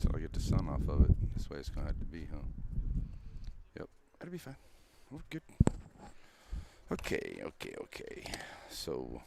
till I get the sun off of it. This way it's going to have to be, huh? Yep, that'll be fine. We're good. Okay. So...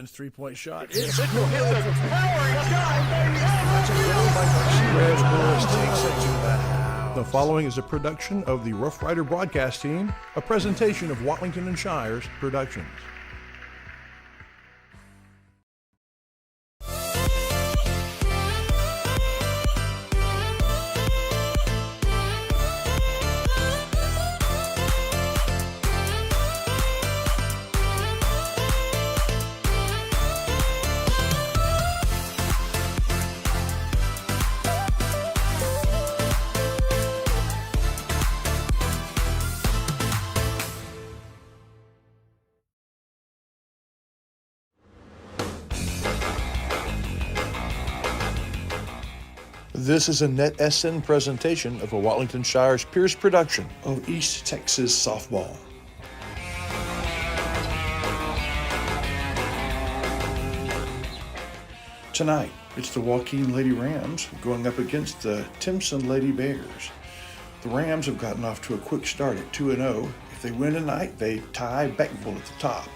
Three-point shot. It's a towering shot, The following is a production of the Rough Rider broadcast team, a presentation of Watlington and Shires Productions. This is a NetSN presentation of a Watlington Shires Pierce production of East Texas softball. Tonight, it's the Joaquin Lady Rams going up against the Timpson Lady Bears. The Rams have gotten off to a quick start at 2-0. If they win tonight, they tie Beckville at the top.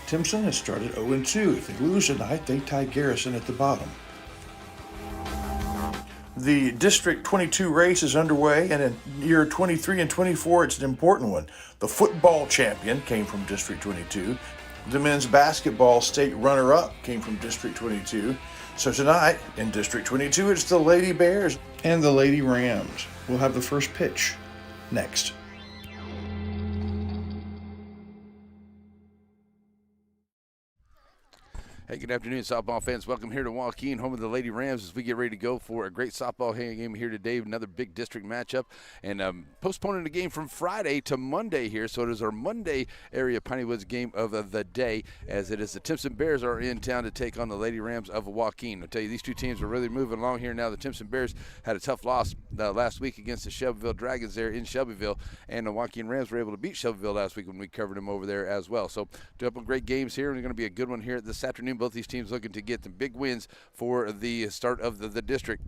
Timpson has started 0-2. If they lose tonight, they tie Garrison at the bottom. The District 22 race is underway, and in year 23 and 24, it's an important one. The football champion came from District 22. The men's basketball state runner-up came from District 22. So tonight, in District 22, it's the Lady Bears and the Lady Rams. We'll have the first pitch next. Hey, good afternoon, softball fans. Welcome here to Joaquin, home of the Lady Rams, as we get ready to go for a great softball game here today. Another big district matchup, and postponing the game from Friday to Monday here. So it is our Monday area Piney Woods game of the day, as it is the Timpson Bears are in town to take on the Lady Rams of Joaquin. I'll tell you, these two teams are really moving along here now. The Timpson Bears had a tough loss last week against the Shelbyville Dragons there in Shelbyville, and the Joaquin Rams were able to beat Shelbyville last week when we covered them over there as well. So a couple great games here, and it's going to be a good one here this afternoon. Both these teams looking to get the big wins for the start of the district.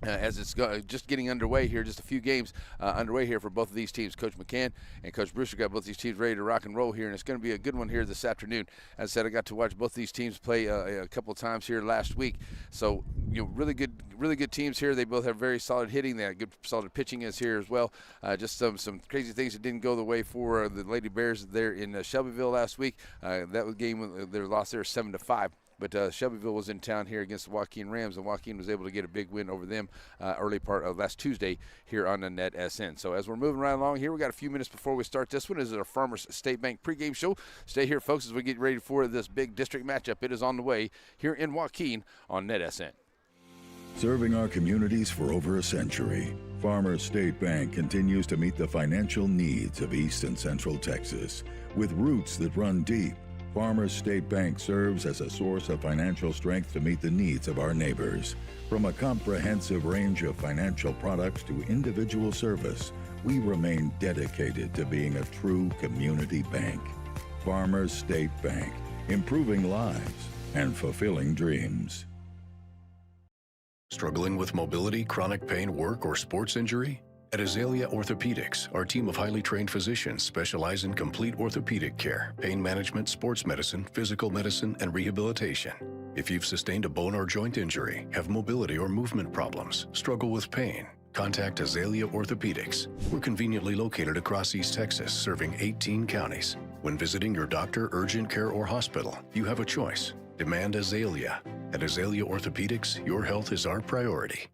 As it's just getting underway here, just a few games underway here for both of these teams. Coach McCann and Coach Brewster got both these teams ready to rock and roll here, and it's going to be a good one here this afternoon. As I said, I got to watch both these teams play a couple of times here last week, so really good really good teams here. They both have very solid hitting. They have good, solid pitching is here as well. Just some crazy things that didn't go the way for the Lady Bears there in Shelbyville last week. That was game, their loss there 7-5. But Shelbyville was in town here against the Joaquin Rams, and Joaquin was able to get a big win over them early part of last Tuesday here on the Net SN. So as we're moving right along here, we got a few minutes before we start this one. This is our Farmers State Bank pregame show. Stay here, folks, as we get ready for this big district matchup. It is on the way here in Joaquin on Net SN. Serving our communities for over a century, Farmers State Bank continues to meet the financial needs of East and Central Texas. With roots that run deep, Farmers State Bank serves as a source of financial strength to meet the needs of our neighbors. From a comprehensive range of financial products to individual service, we remain dedicated to being a true community bank. Farmers State Bank, improving lives and fulfilling dreams. Struggling with mobility, chronic pain, work, or sports injury? At Azalea Orthopedics, our team of highly trained physicians specialize in complete orthopedic care, pain management, sports medicine, physical medicine, and rehabilitation. If you've sustained a bone or joint injury, have mobility or movement problems, struggle with pain, contact Azalea Orthopedics. We're conveniently located across East Texas, serving 18 counties. When visiting your doctor, urgent care, or hospital, you have a choice. Demand Azalea. At Azalea Orthopedics, your health is our priority.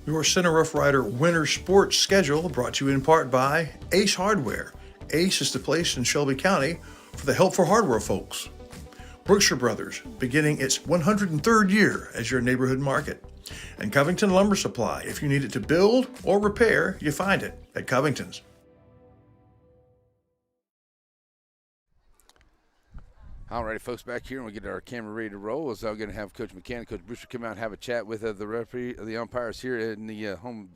Your Center Rough Rider winter sports schedule brought to you in part by Ace Hardware. Ace is the place in Shelby County for the helpful hardware folks. Brookshire Brothers, beginning its 103rd year as your neighborhood market. And Covington Lumber Supply. If you need it to build or repair, you find it at Covington's. All righty, folks, back here, and we get our camera ready to roll. So I'm going to have Coach McCann, Coach Brewster come out and have a chat with the referee, the umpires here in the home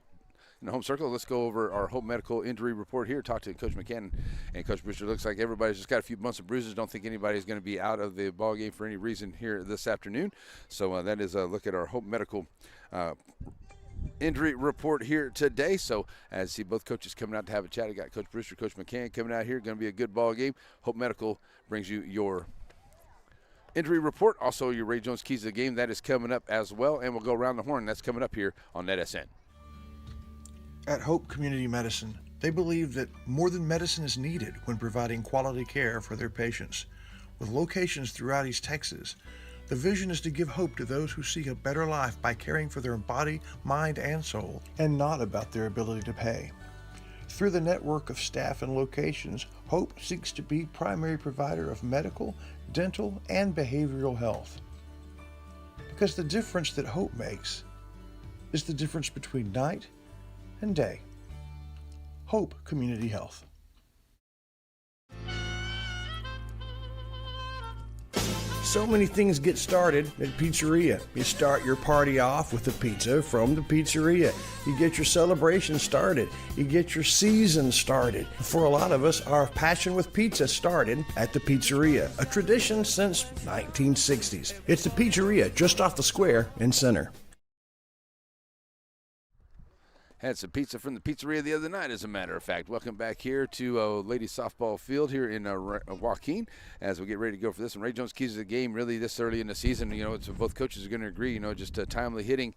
circle. Let's go over our Hope Medical injury report here. Talk to Coach McCann and Coach Brewster. Looks like everybody's just got a few bumps and bruises. Don't think anybody's going to be out of the ball game for any reason here this afternoon. So that is a look at our Hope Medical injury report here today. So as you see both coaches coming out to have a chat, I got Coach Brewster, Coach McCann coming out here. Going to be a good ball game. Hope Medical brings you your injury report. Also, your Ray Jones Keys to the Game, that is coming up as well. And we'll go around the horn. That's coming up here on NetSN. At Hope Community Medicine, they believe that more than medicine is needed when providing quality care for their patients. With locations throughout East Texas, the vision is to give hope to those who seek a better life by caring for their body, mind, and soul, and not about their ability to pay. Through the network of staff and locations, Hope seeks to be primary provider of medical, dental, and behavioral health. Because the difference that Hope makes is the difference between night and day. Hope Community Health. So many things get started at Pizzeria. You start your party off with a pizza from the pizzeria. You get your celebration started. You get your season started. For a lot of us, our passion with pizza started at the Pizzeria, a tradition since 1960s. It's the Pizzeria just off the square in Center. Had some pizza from the pizzeria the other night, as a matter of fact. Welcome back here to ladies softball field here in Joaquin as we get ready to go for this. And Ray Jones Keys to the Game, really this early in the season, it's both coaches are going to agree, just timely hitting,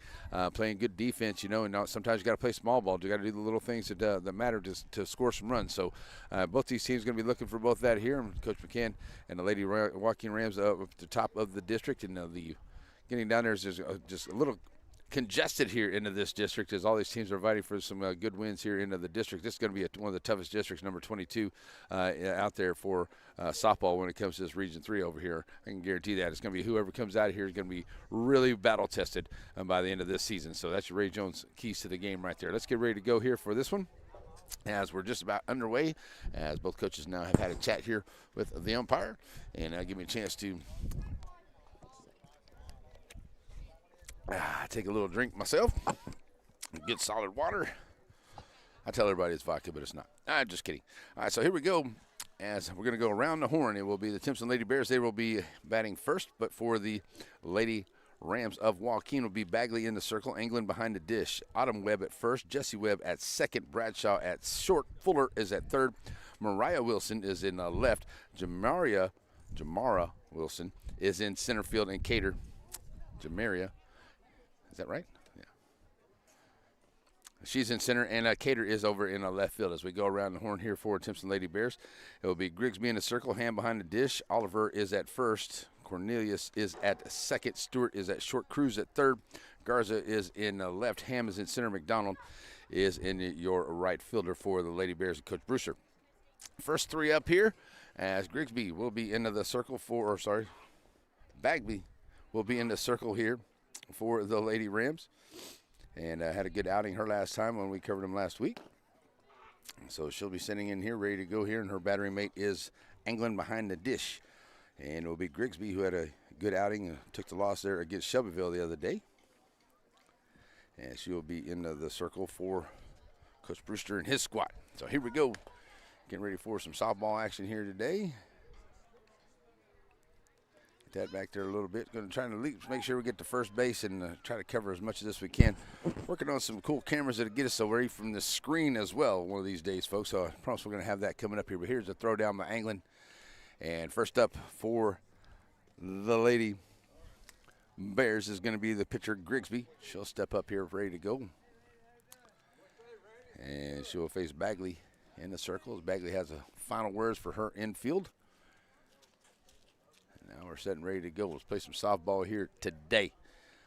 playing good defense, and sometimes you got to play small ball. You got to do the little things that matter to score some runs. So both these teams are going to be looking for both that here. And Coach McCann and the Lady Joaquin Rams up at the top of the district. And getting down there is just a little congested here into this district as all these teams are fighting for some good wins here into the district. This is going to be one of the toughest districts, number 22, out there for softball when it comes to this Region 3 over here. I can guarantee that. It's going to be whoever comes out of here is going to be really battle-tested by the end of this season. So that's your Ray Jones Keys to the Game right there. Let's get ready to go here for this one as we're just about underway, as both coaches now have had a chat here with the umpire, and give me a chance to take a little drink myself, get solid water. I tell everybody it's vodka, but it's not. I'm just kidding. All right, so here we go. As we're going to go around the horn, it will be the Timpson Lady Bears. They will be batting first, but for the Lady Rams of Joaquin will be Bagley in the circle, England behind the dish. Autumn Webb at first, Jesse Webb at second, Bradshaw at short, Fuller is at third, Mariah Wilson is in left. Jamara Wilson is in center field, and Cater, Jamaria, is that right? Yeah. She's in center, and Cater is over in left field. As we go around the horn here for Timpson Lady Bears, it will be Grigsby in the circle, Ham behind the dish. Oliver is at first. Cornelius is at second. Stewart is at short. Cruz at third. Garza is in left. Ham is in center. McDonald is in your right fielder for the Lady Bears and Coach Brewster. First three up here, as Grigsby will be into the circle Bagby will be in the circle here for the Lady Rams. And had a good outing her last time when we covered them last week. So she'll be sitting in here ready to go here, and her battery mate is Anglin behind the dish. And it will be Grigsby, who had a good outing and took the loss there against Shelbyville the other day. And she will be in the circle for Coach Brewster and his squad. So here we go. Getting ready for some softball action here today. Get that back there a little bit. Going to try to make sure we get to first base and try to cover as much of this we can. Working on some cool cameras that'll get us away from the screen as well one of these days, folks. So I promise we're going to have that coming up here. But here's a throw down by Anglin. And first up for the Lady Bears is going to be the pitcher Grigsby. She'll step up here ready to go. And she will face Bagley in the circles. Bagley has a final words for her infield. And now we're set and ready to go. Let's play some softball here today.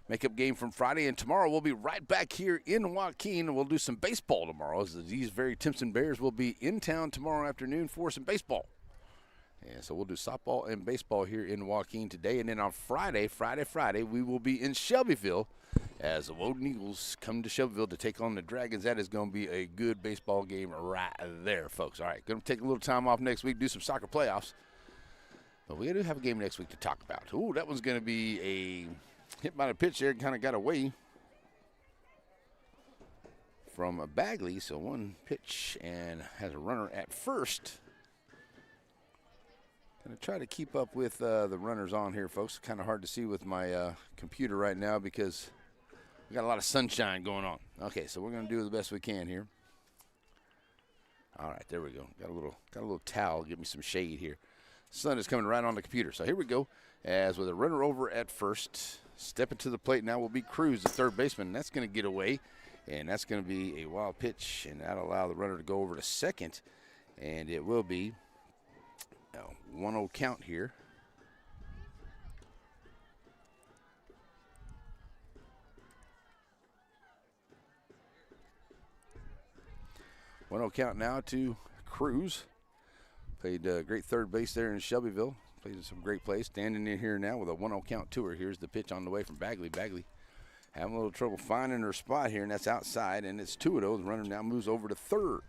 Makeup game from Friday, and tomorrow we'll be right back here in Joaquin. We'll do some baseball tomorrow, as these very Timpson Bears will be in town tomorrow afternoon for some baseball. And so we'll do softball and baseball here in Joaquin today. And then on Friday, we will be in Shelbyville as the Woden Eagles come to Shelbyville to take on the Dragons. That is going to be a good baseball game right there, folks. All right, going to take a little time off next week, do some soccer playoffs. But we do have a game next week to talk about. Ooh, that one's going to be a hit by the pitch there, kind of got away from a Bagley. So one pitch and has a runner at first. Going to try to keep up with the runners on here, folks. Kind of hard to see with my computer right now because we got a lot of sunshine going on. Okay, so we're going to do the best we can here. All right, there we go. Got a little towel. Give me some shade here. Sun is coming right on the computer. So here we go. As with a runner over at first, stepping to the plate now will be Cruz, the third baseman. That's going to get away, and that's going to be a wild pitch, and that'll allow the runner to go over to second, and it will be a 1-0 count here. One-0 count now to Cruz. Played great third base there in Shelbyville. Played in some great plays. Standing in here now with a 1-0 count to her. Here's the pitch on the way from Bagley. Bagley having a little trouble finding her spot here, and that's outside, and it's 2-0. The runner now moves over to third.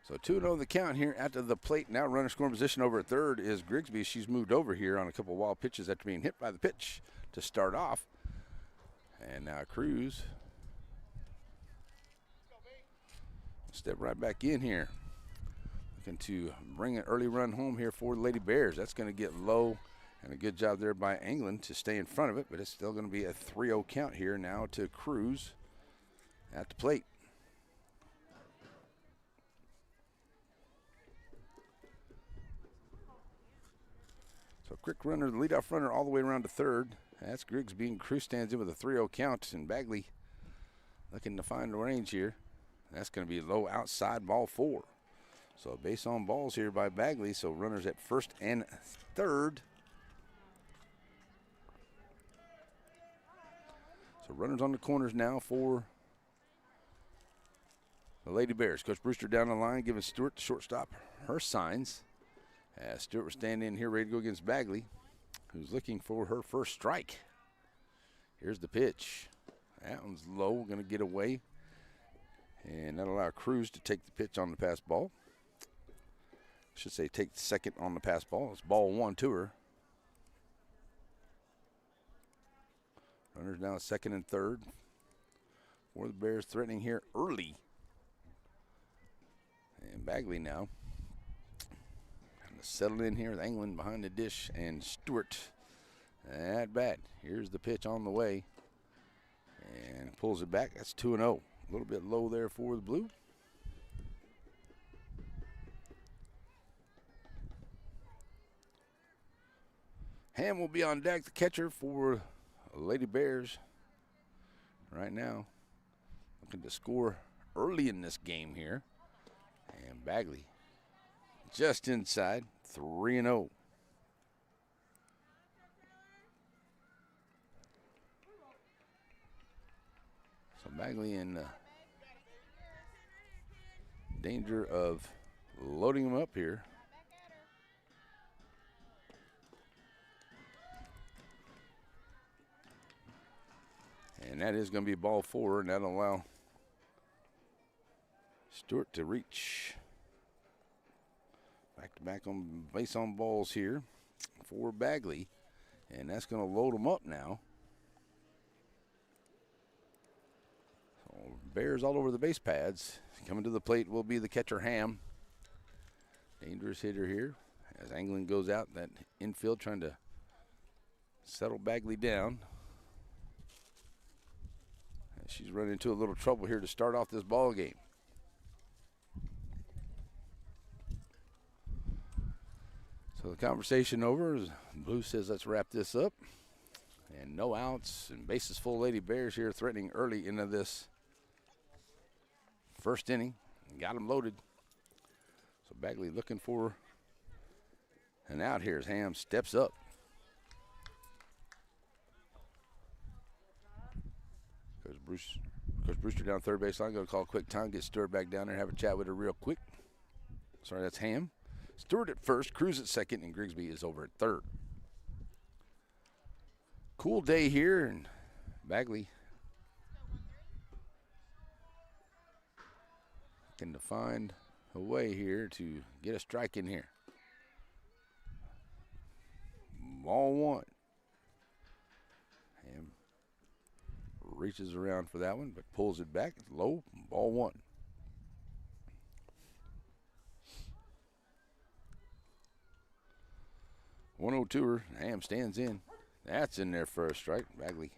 So 2-0 the count here after the plate. Now runner scoring position over at third is Grigsby. She's moved over here on a couple wild pitches after being hit by the pitch to start off. And now Cruz step right back in here. Looking to bring an early run home here for the Lady Bears. That's going to get low, and a good job there by England to stay in front of it, but it's still going to be a 3-0 count here now to Cruz at the plate. So quick runner, the leadoff runner all the way around to third. That's Grigsby, and Cruz stands in with a 3-0 count, and Bagley looking to find the range here. That's going to be low outside, ball 4. So base on balls here by Bagley, so runners at first and third. So runners on the corners now for the Lady Bears. Coach Brewster down the line, giving Stewart, the shortstop, her signs. As Stewart was standing in here ready to go against Bagley, who's looking for her first strike. Here's the pitch. That one's low, going to get away. And that'll allow Cruz to take the pitch on the pass ball. I should say take the second on the pass ball. It's ball 1 to her. Runners now at second and third. For the Bears threatening here early. And Bagley now settled in here with England behind the dish, and Stewart. That at bat. Here's the pitch on the way. And pulls it back. That's 2-0. A little bit low there for the Blue. Ham will be on deck, the catcher for Lady Bears. Right now, looking to score early in this game here. And Bagley just inside, 3-0. So Bagley in danger of loading him up here. And that is going to be ball 4, and that'll allow Stewart to reach. Back-to-back on base on balls here for Bagley. And that's going to load him up now. So Bears all over the base pads. Coming to the plate will be the catcher, Ham. Dangerous hitter here. As Anglin goes out, that infield trying to settle Bagley down. She's run into a little trouble here to start off this ball game. So the conversation over. Blue says let's wrap this up. And no outs and bases full. Lady Bears here threatening early into this first inning. Got them loaded. So Bagley looking for an out here as Ham steps up. Coach Brewster down third base line. Going to call a quick time, get Stewart back down there, have a chat with her real quick. Sorry, that's Ham. Stewart at first, Cruz at second, and Grigsby is over at third. Cool day here, and Bagley looking to find a way here to get a strike in here. Ball 1. Ham reaches around for that one, but pulls it back. It's low, ball 1. One-0-2er. Ham stands in. That's in there for a strike. Bagley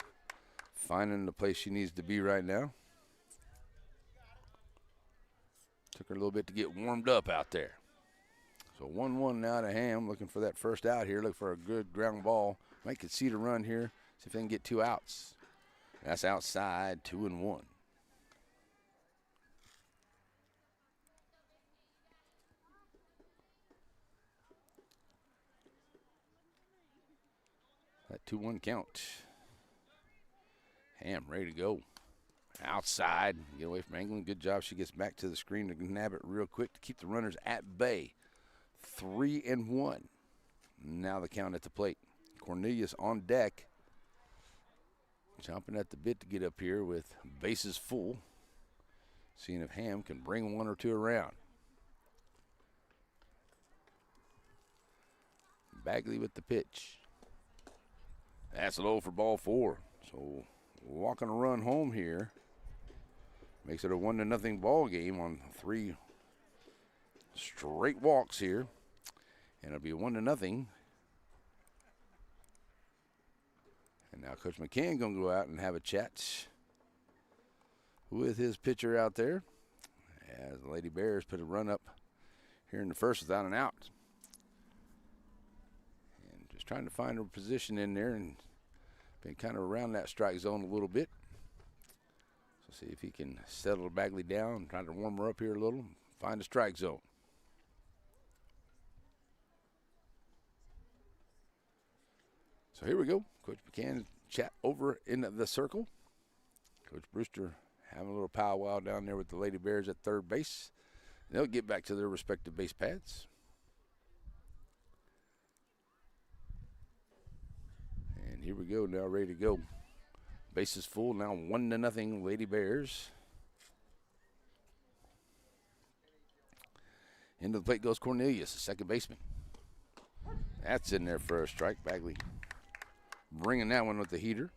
finding the place she needs to be right now. Took her a little bit to get warmed up out there. So 1-1 now to Ham, looking for that first out here. Look for a good ground ball. Might concede a run here. See if they can get 2 outs. That's outside, 2-1. That 2-1 count. Ham ready to go. Outside, get away from Anglin. Good job. She gets back to the screen to nab it real quick to keep the runners at bay. 3-1. Now the count at the plate. Cornelius on deck. Chomping at the bit to get up here with bases full. Seeing if Ham can bring 1 or 2 around. Bagley with the pitch. That's low for ball 4. So walking a run home here. Makes it a 1-0 ball game on 3 straight walks here. And it'll be 1-0. And now Coach McCann going to go out and have a chat with his pitcher out there. As the Lady Bears put a run up here in the first without an out. And just trying to find a position in there and been kind of around that strike zone a little bit. So see if he can settle Bagley down, trying to warm her up here a little, find a strike zone. So here we go. Coach McCann chat over in the circle. Coach Brewster having a little powwow down there with the Lady Bears at third base. They'll get back to their respective base pads. And here we go, now ready to go. Bases full, now 1-0 Lady Bears. Into the plate goes Cornelius, the second baseman. That's in there for a strike. Bagley bringing that one with the heater.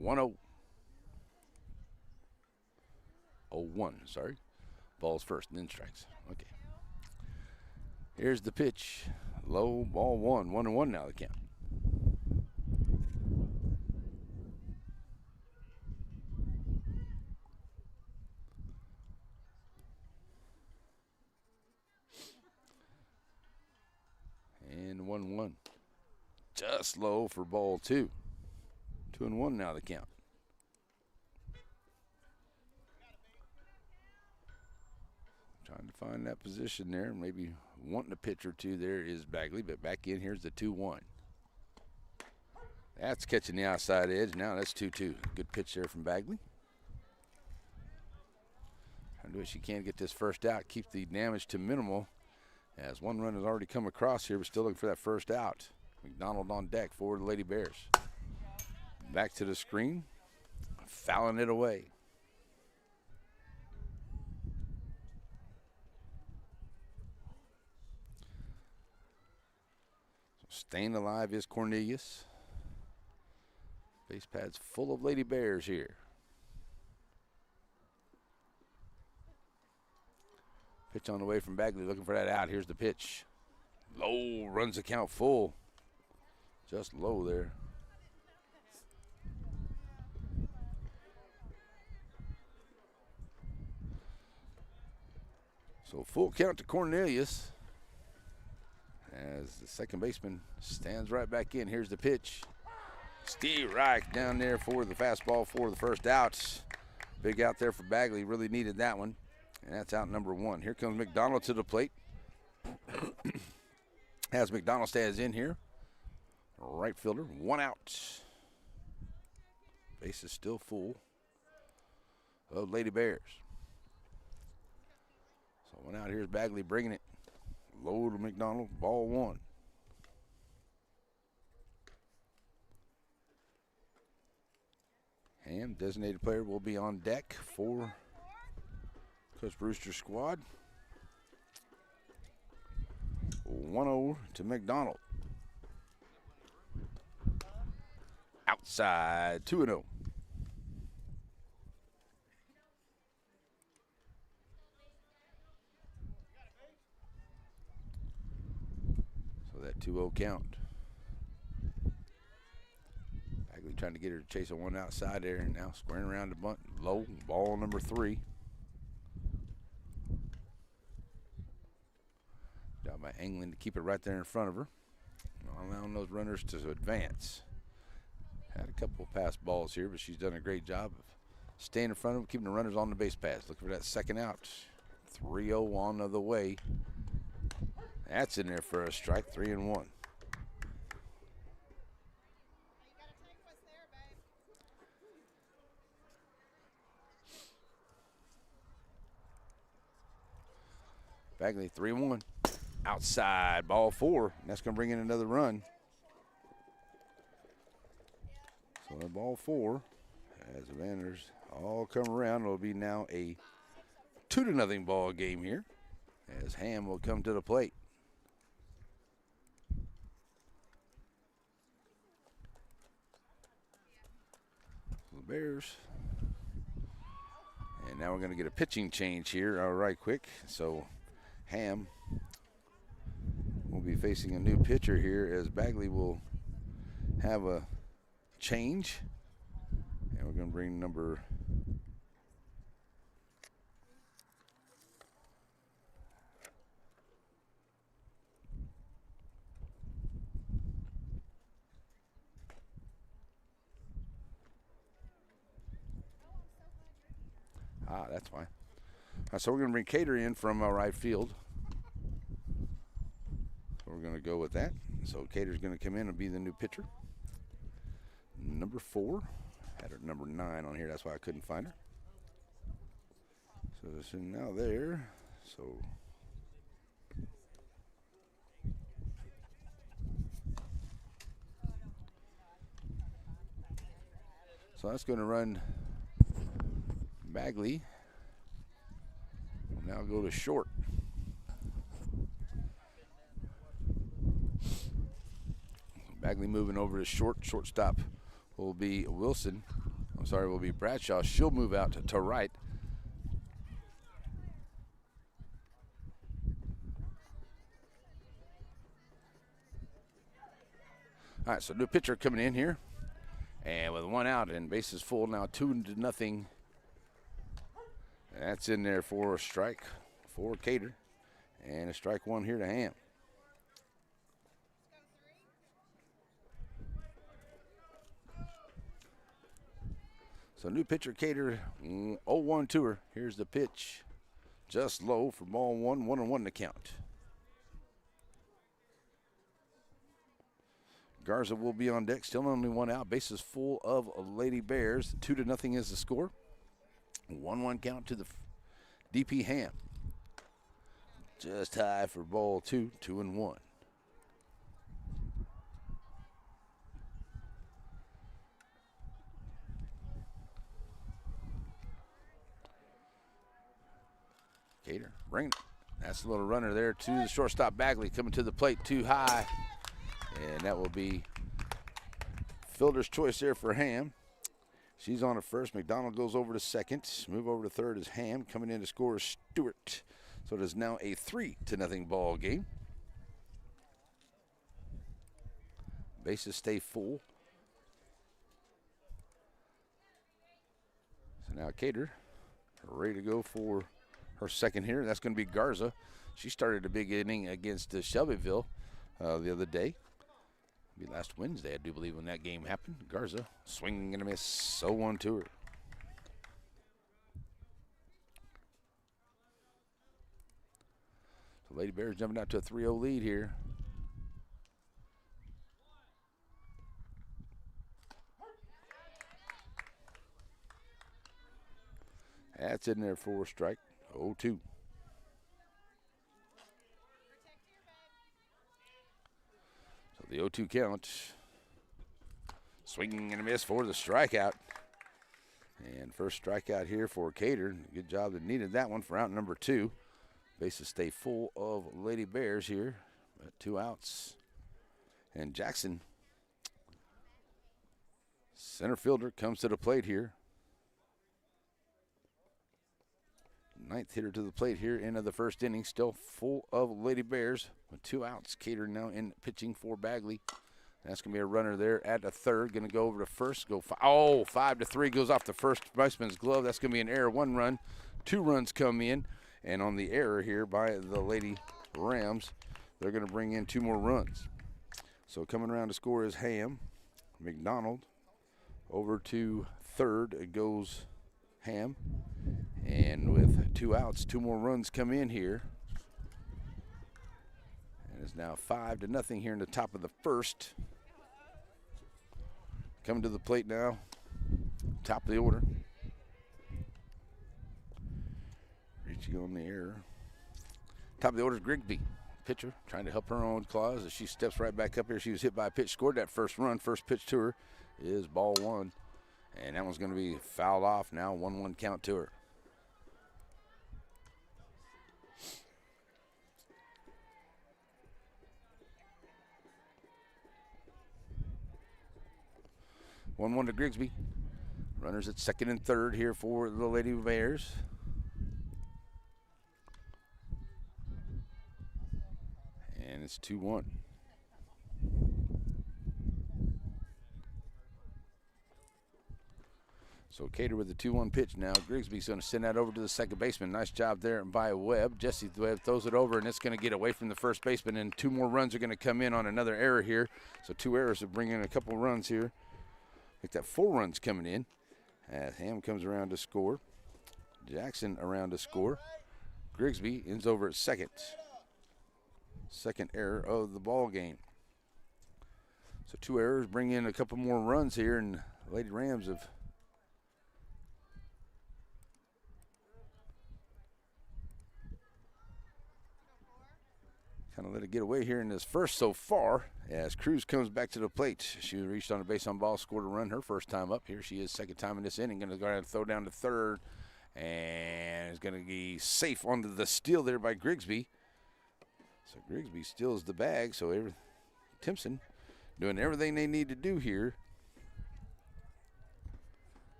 1-0. 0-1, sorry. Ball's first, and then strikes. Okay. Here's the pitch. Low, ball 1. 1-1 now the count. 2-1. Just low for ball 2. 2-1 now the count. Trying to find that position there. Maybe wanting a pitch or two there is Bagley, but back in here's the 2-1. That's catching the outside edge. Now that's 2-2. Good pitch there from Bagley. Trying to do what she can to get this first out, keep the damage to minimal, as one run has already come across here, but still looking for that first out. McDonald on deck for the Lady Bears. Back to the screen, fouling it away. So staying alive is Cornelius. Base pad's full of Lady Bears here. Pitch on the way from Bagley, looking for that out. Here's the pitch. Low, runs the count full. Just low there. So full count to Cornelius as the second baseman stands right back in. Here's the pitch. Steve Reich down there for the fastball for the first out. Big out there for Bagley. Really needed that one. And that's out number 1. Here comes McDonald to the plate. As McDonald stands in here. Right fielder, 1 out. Base is still full of Lady Bears. So 1 out. Here's Bagley bringing it. Low to McDonald, ball 1. And designated player will be on deck for Coach Brewster's squad. 1-0 to McDonald. Outside, 2-0. So that 2-0 count. Bagley trying to get her to chase a 1 outside there, and now squaring around the bunt. Low, ball number 3. Job by England to keep it right there in front of her. Not allowing those runners to advance. Had a couple of pass balls here, but she's done a great job of staying in front of them, keeping the runners on the base paths. Looking for that second out. 3-0 on the way. That's in there for a strike, 3-1. Bagley, 3-1. Outside, ball 4. That's going to bring in another run. So the ball 4, as the Vanders all come around, it'll be now a 2-0 ball game here, as Ham will come to the plate. So the Bears. And now we're going to get a pitching change here right quick. So Ham will be facing a new pitcher here, as Bagley will have a change. And we're going to bring number that's fine. So we're going to bring Cater in from right field. So we're going to go with that. So Cater's going to come in and be the new pitcher. Number 4. Had her number 9 on here. That's why I couldn't find her. So it's in now there. So that's going to run Bagley. Will now go to short. Bagley moving over to short. Shortstop will be Wilson. I'm sorry, will be Bradshaw. She'll move out to right. All right, so new pitcher coming in here. And with 1 out and bases full now, 2-0. That's in there for a strike for Cater. And a strike 1 here to Ham. So new pitcher Cater, 0-1 to her. Here's the pitch. Just low for ball one, 1-1 to count. Garza will be on deck, still only one out. Bases full of Lady Bears. 2-0 is the score. 1-1 count to the DP Ham. Just high for ball two, 2-1. Cater, bring it. That's a little runner there to the shortstop Bagley, coming to the plate too high. And that will be fielder's choice there for Ham. She's on at first. McDonald goes over to second. Move over to third is Ham. Coming in to score is Stewart. So it is now a 3-0 ball game. Bases stay full. So now Cater ready to go for her second here. That's going to be Garza. She started a big inning against Shelbyville the other day. Be last Wednesday, I do believe, when that game happened. Garza, swing and a miss, 0-1 to her. So Lady Bears jumping out to a 3-0 lead here. That's in there for a strike, 0-2. The 0-2 count. Swing and a miss for the strikeout. And first strikeout here for Cater. Good job that needed that one for out number 2. Bases stay full of Lady Bears here. 2 outs. And Jackson, center fielder, comes to the plate here. 9th hitter to the plate here into the first inning. Still full of Lady Bears with 2 outs. Cater now in pitching for Bagley. That's going to be a runner there at the third. Going to go over to first. 5-3 goes off the first baseman's glove. That's going to be an error. 1 run. 2 runs come in. And on the error here by the Lady Rams, they're going to bring in 2 more runs. So coming around to score is Ham. McDonald over to third. It goes Ham. And with 2 outs, 2 more runs come in here. And it's now 5-0 here in the top of the first. Coming to the plate now, top of the order. Reaching on the air. Top of the order is Grigsby, pitcher, trying to help her own cause as she steps right back up here. She was hit by a pitch, scored that first run. First pitch to her is ball 1. And that one's going to be fouled off now, 1-1 count to her. One to Grigsby. Runners at second and third here for the Lady Bears. And it's 2-1. So Cater with the 2-1 pitch now. Grigsby's going to send that over to the second baseman. Nice job there by Webb. Jesse Webb throws it over, and it's going to get away from the first baseman, and 2 more runs are going to come in on another error here. So 2 errors will bring in a couple runs here. Like that 4 runs coming in. As Ham comes around to score. Jackson around to score. Grigsby ends over at second. Second error of the ball game. So 2 errors bring in a couple more runs here, and Lady Rams have kind of let it get away here in this first so far as Cruz comes back to the plate. She reached on a base on ball, scored a run her first time up. Here she is, second time in this inning. Going to go ahead and throw down to third, and is going to be safe onto the steal there by Grigsby. So Grigsby steals the bag. So Timpson doing everything they need to do here.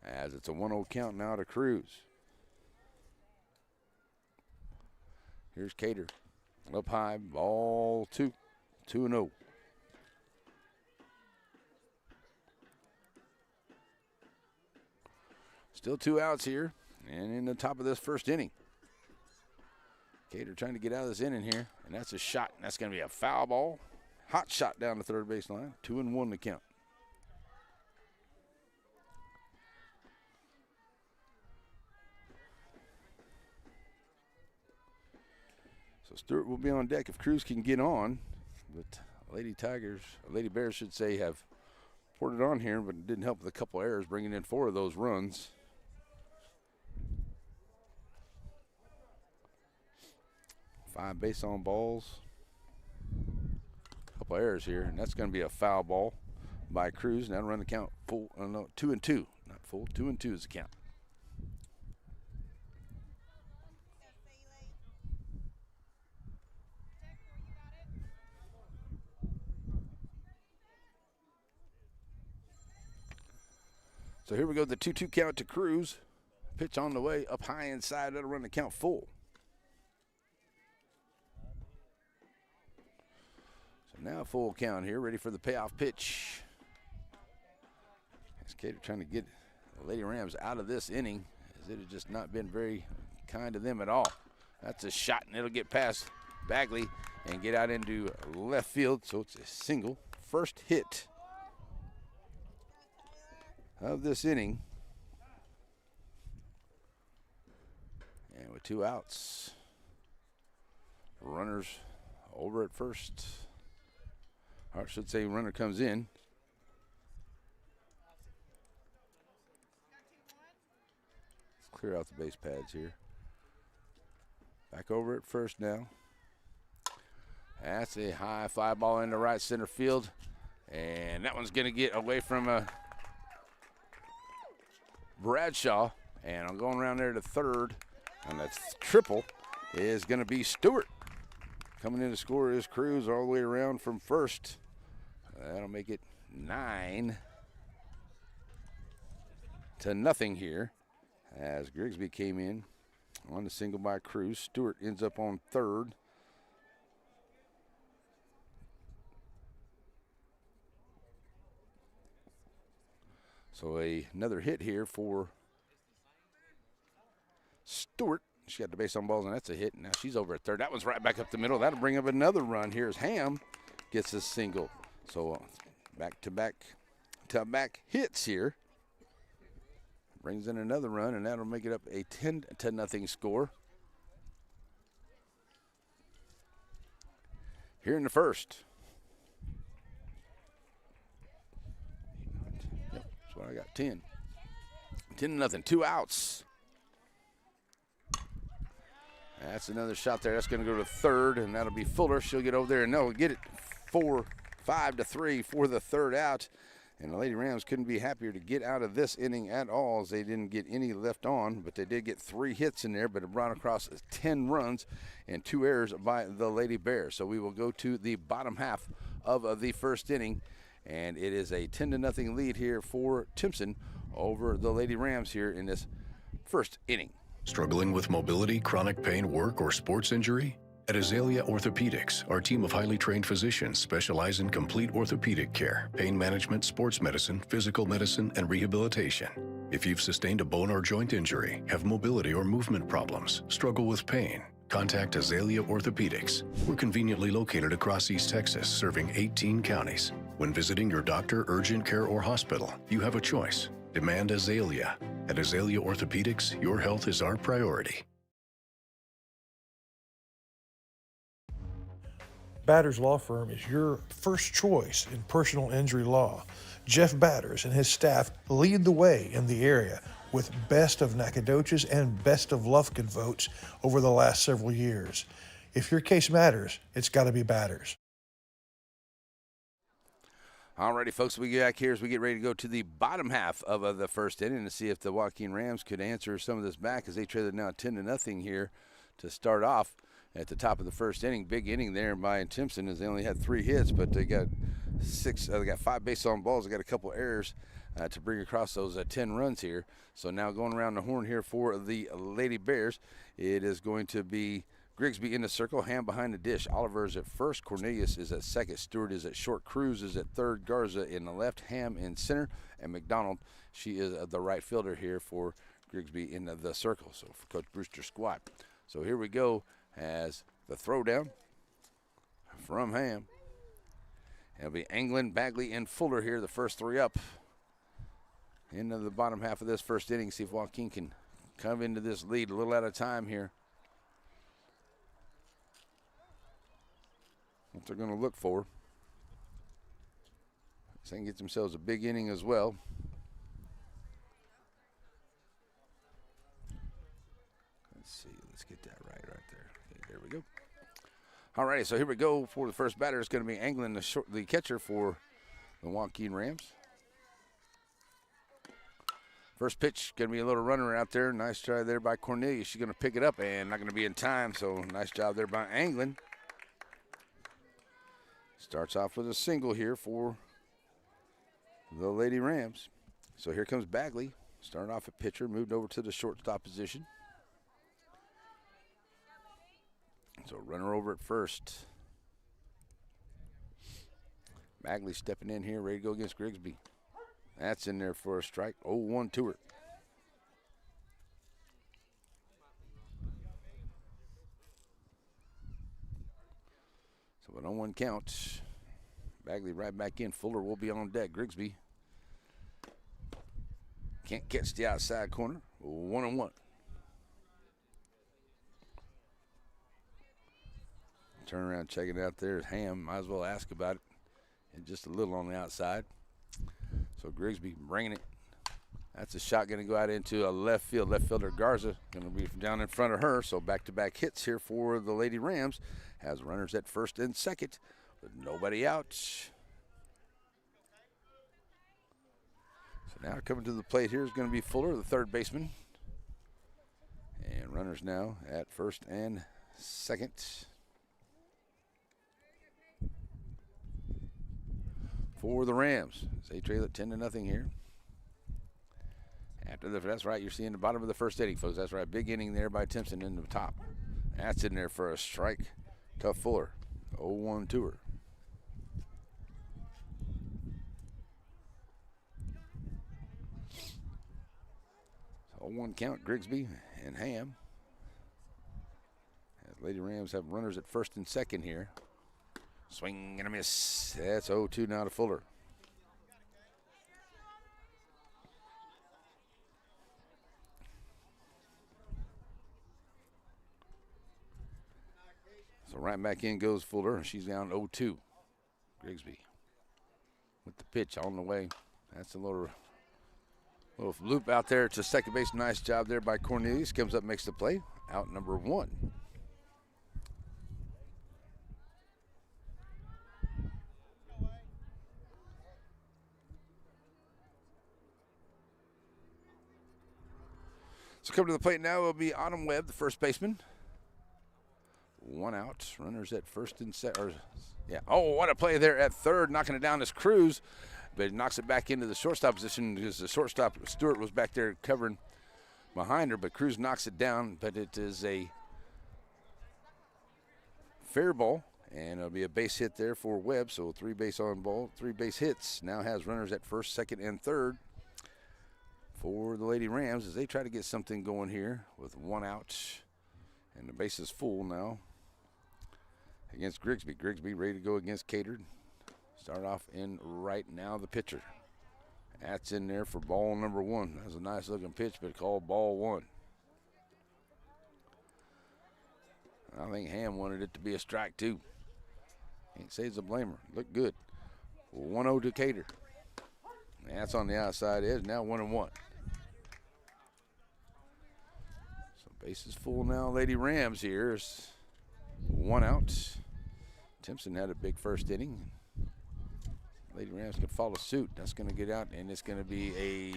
As it's a 1-0 count now to Cruz. Here's Cater. Up high, ball 2. 2-0. Still 2 outs here, and in the top of this first inning. Cater trying to get out of this inning here, and that's a shot. And that's going to be a foul ball. Hot shot down the third base line. 2-1 to count. So Stewart will be on deck if Cruz can get on. But Lady Bears should say, have poured it on here, but it didn't help with a couple errors, bringing in 4 of those runs. Five base on balls. Couple errors here, and that's going to be a foul ball by Cruz. Now run the count full. No, 2-2, not full. 2-2 is the count. So here we go, the 2-2 count to Cruz. Pitch on the way, up high inside. That'll run the count full. So now full count here, ready for the payoff pitch. Cater trying to get the Lady Rams out of this inning, as it has just not been very kind to them at all. That's a shot, and it'll get past Bagley and get out into left field, so it's a single. First hit of this inning. And with 2 outs, runners over at first. Or I should say runner comes in. Let's clear out the base pads here. Back over at first now. That's a high fly ball into right center field. And that one's going to get away from Bradshaw. And I'm going around there to third. And that's triple is going to be Stewart. Coming in to score is Cruz all the way around from first. That'll make it 9-0 here as Grigsby came in on the single by Cruz. Stewart ends up on third. So another hit here for Stewart. She got the base on balls, and that's a hit. Now she's over at third. That one's right back up the middle. That'll bring up another run. Here's Ham gets a single. So back-to-back hits here. Brings in another run, and that'll make it up a 10-0 score. Here in the first. Yep, that's what I got, 10. 10-0, 2 outs. That's another shot there. That's going to go to third, and that'll be Fuller. She'll get over there, and they'll get it 5-3 for the third out. And the Lady Rams couldn't be happier to get out of this inning at all, as they didn't get any left on, but they did get 3 hits in there, but it brought across 10 runs and 2 errors by the Lady Bears. So we will go to the bottom half of the first inning, and it is a 10-0 lead here for Timpson over the Lady Rams here in this first inning. Struggling with mobility, chronic pain, work, or sports injury? At Azalea Orthopedics, our team of highly trained physicians specialize in complete orthopedic care, pain management, sports medicine, physical medicine, and rehabilitation. If you've sustained a bone or joint injury, have mobility or movement problems, struggle with pain, contact Azalea Orthopedics. We're conveniently located across East Texas, serving 18 counties. When visiting your doctor, urgent care, or hospital, you have a choice. Demand Azalea. At Azalea Orthopedics, your health is our priority. Batters Law Firm is your first choice in personal injury law. Jeff Batters and his staff lead the way in the area with Best of Nacogdoches and Best of Lufkin votes over the last several years. If your case matters, it's got to be Batters. Alrighty, folks, we get back here as we get ready to go to the bottom half of the first inning to see if the Joaquin Rams could answer some of this back, as they trailed now 10-0 here to start off at the top of the first inning. Big inning there by Timpson, as they only had 3 hits, but they got 5 base on balls. They got a couple errors to bring across those 10 runs here. So now going around the horn here for the Lady Bears, it is going to be Grigsby in the circle, Ham behind the dish. Oliver is at first, Cornelius is at second, Stewart is at short, Cruz is at third, Garza in the left, Ham in center, and McDonald, she is the right fielder here for Grigsby in the circle, so for Coach Brewster's squad. So here we go as the throwdown from Ham. It'll be Anglin, Bagley, and Fuller here, the first 3 up into the bottom half of this first inning. See if Joaquin can come into this lead a little at a time here. what they're going to look for. So they can get themselves a big inning as well. Let's see. Let's get that right there. Okay, there we go. All righty, so here we go for the first batter. It's going to be Anglin, the catcher for the Joaquin Rams. First pitch, going to be a little runner out there. Nice try there by Cornelius. She's going to pick it up and not going to be in time, so nice job there by Anglin. Starts off with a single here for the Lady Rams. So here comes Bagley. Started off at pitcher, moved over to the shortstop position. So runner over at first. Bagley stepping in here, ready to go against Grigsby. That's in there for a strike. 0-1 to her. So an 0-1 count. Bagley right back in. Fuller will be on deck. Grigsby can't catch the outside corner. 1-1. Turn around, check it out there. Ham, might as well ask about it. And just a little on the outside. So Grigsby bringing it. That's a shot going to go out into a left field. Left fielder Garza going to be down in front of her. So back-to-back hits here for the Lady Rams. Has runners at first and second with nobody out. So now coming to the plate here is going to be Fuller, the third baseman. And runners now at first and second. For the Rams. They trail it 10-0 here. That's right, you're seeing the bottom of the first inning, folks. That's right, big inning there by Timpson in the top. That's in there for a strike. Tough Fuller. 0-1 to her. So 0-1 count, Grigsby and Ham. As Lady Rams have runners at first and second here. Swing and a miss. That's 0-2 now to Fuller. So right back in goes Fuller. She's down 0-2. Grigsby with the pitch on the way. That's a little loop out there to second base. Nice job there by Cornelius. Comes up, makes the play. Out number 1. So coming to the plate now will be Autumn Webb, the first baseman. 1 out. Runners at first and second. Oh, what a play there at third. Knocking it down is Cruz. But it knocks it back into the shortstop position because the shortstop, Stewart, was back there covering behind her. But Cruz knocks it down. But it is a fair ball. And it'll be a base hit there for Webb. So 3 base on ball, 3 base hits. Now has runners at first, second, and third for the Lady Rams as they try to get something going here with 1 out. And the base is full now against Grigsby. Grigsby ready to go against Catered. Start off in right now, the pitcher. That's in there for ball number 1. That's a nice looking pitch, but called ball 1. I think Ham wanted it to be a strike too. Can't say it's a blamer. Looked good. 1-0 to Cater. That's on the outside edge. Now 1-1. Base is full now. Lady Rams here is 1 out. Timpson had a big first inning. Lady Rams can follow suit. That's going to get out, and it's going to be a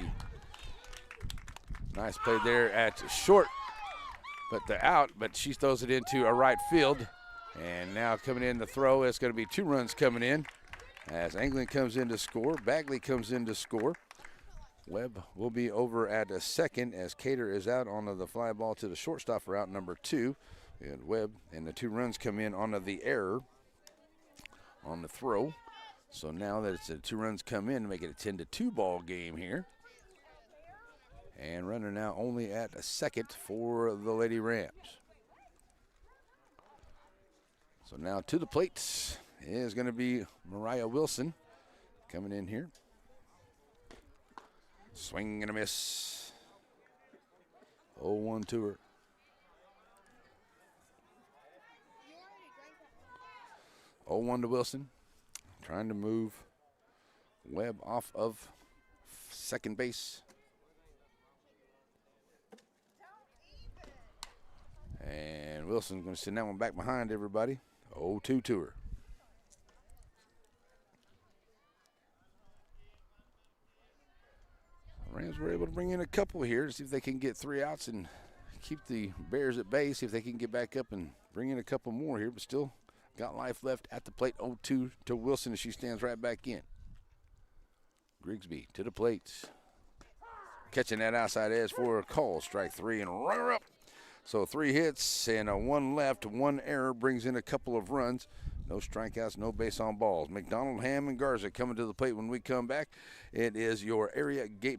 nice play there at short. But the out, but she throws it into a right field. And now coming in to throw, it's going to be 2 runs coming in as Anglin comes in to score. Bagley comes in to score. Webb will be over at a second as Cater is out onto the fly ball to the shortstop for out number 2. And Webb and the 2 runs come in onto the error on the throw. So now that it's 2 runs come in to make it a 10-2 ball game here. And runner now only at a second for the Lady Rams. So now to the plate is going to be Mariah Wilson coming in here. Swing and a miss. 0-1 to her. 0-1 to Wilson. Trying to move Webb off of second base. And Wilson's going to send that one back behind everybody. 0-2 to her. Rams were able to bring in a couple here to see if they can get 3 outs and keep the Bears at bay, see if they can get back up and bring in a couple more here, but still got life left at the plate. 0-2 to Wilson as she stands right back in. Grigsby to the plate. Catching that outside edge for a call. Strike 3 and runner up. So 3 hits and a 1 left. 1 error brings in a couple of runs. No strikeouts, no base on balls. McDonald, Ham, and Garza coming to the plate when we come back. It is your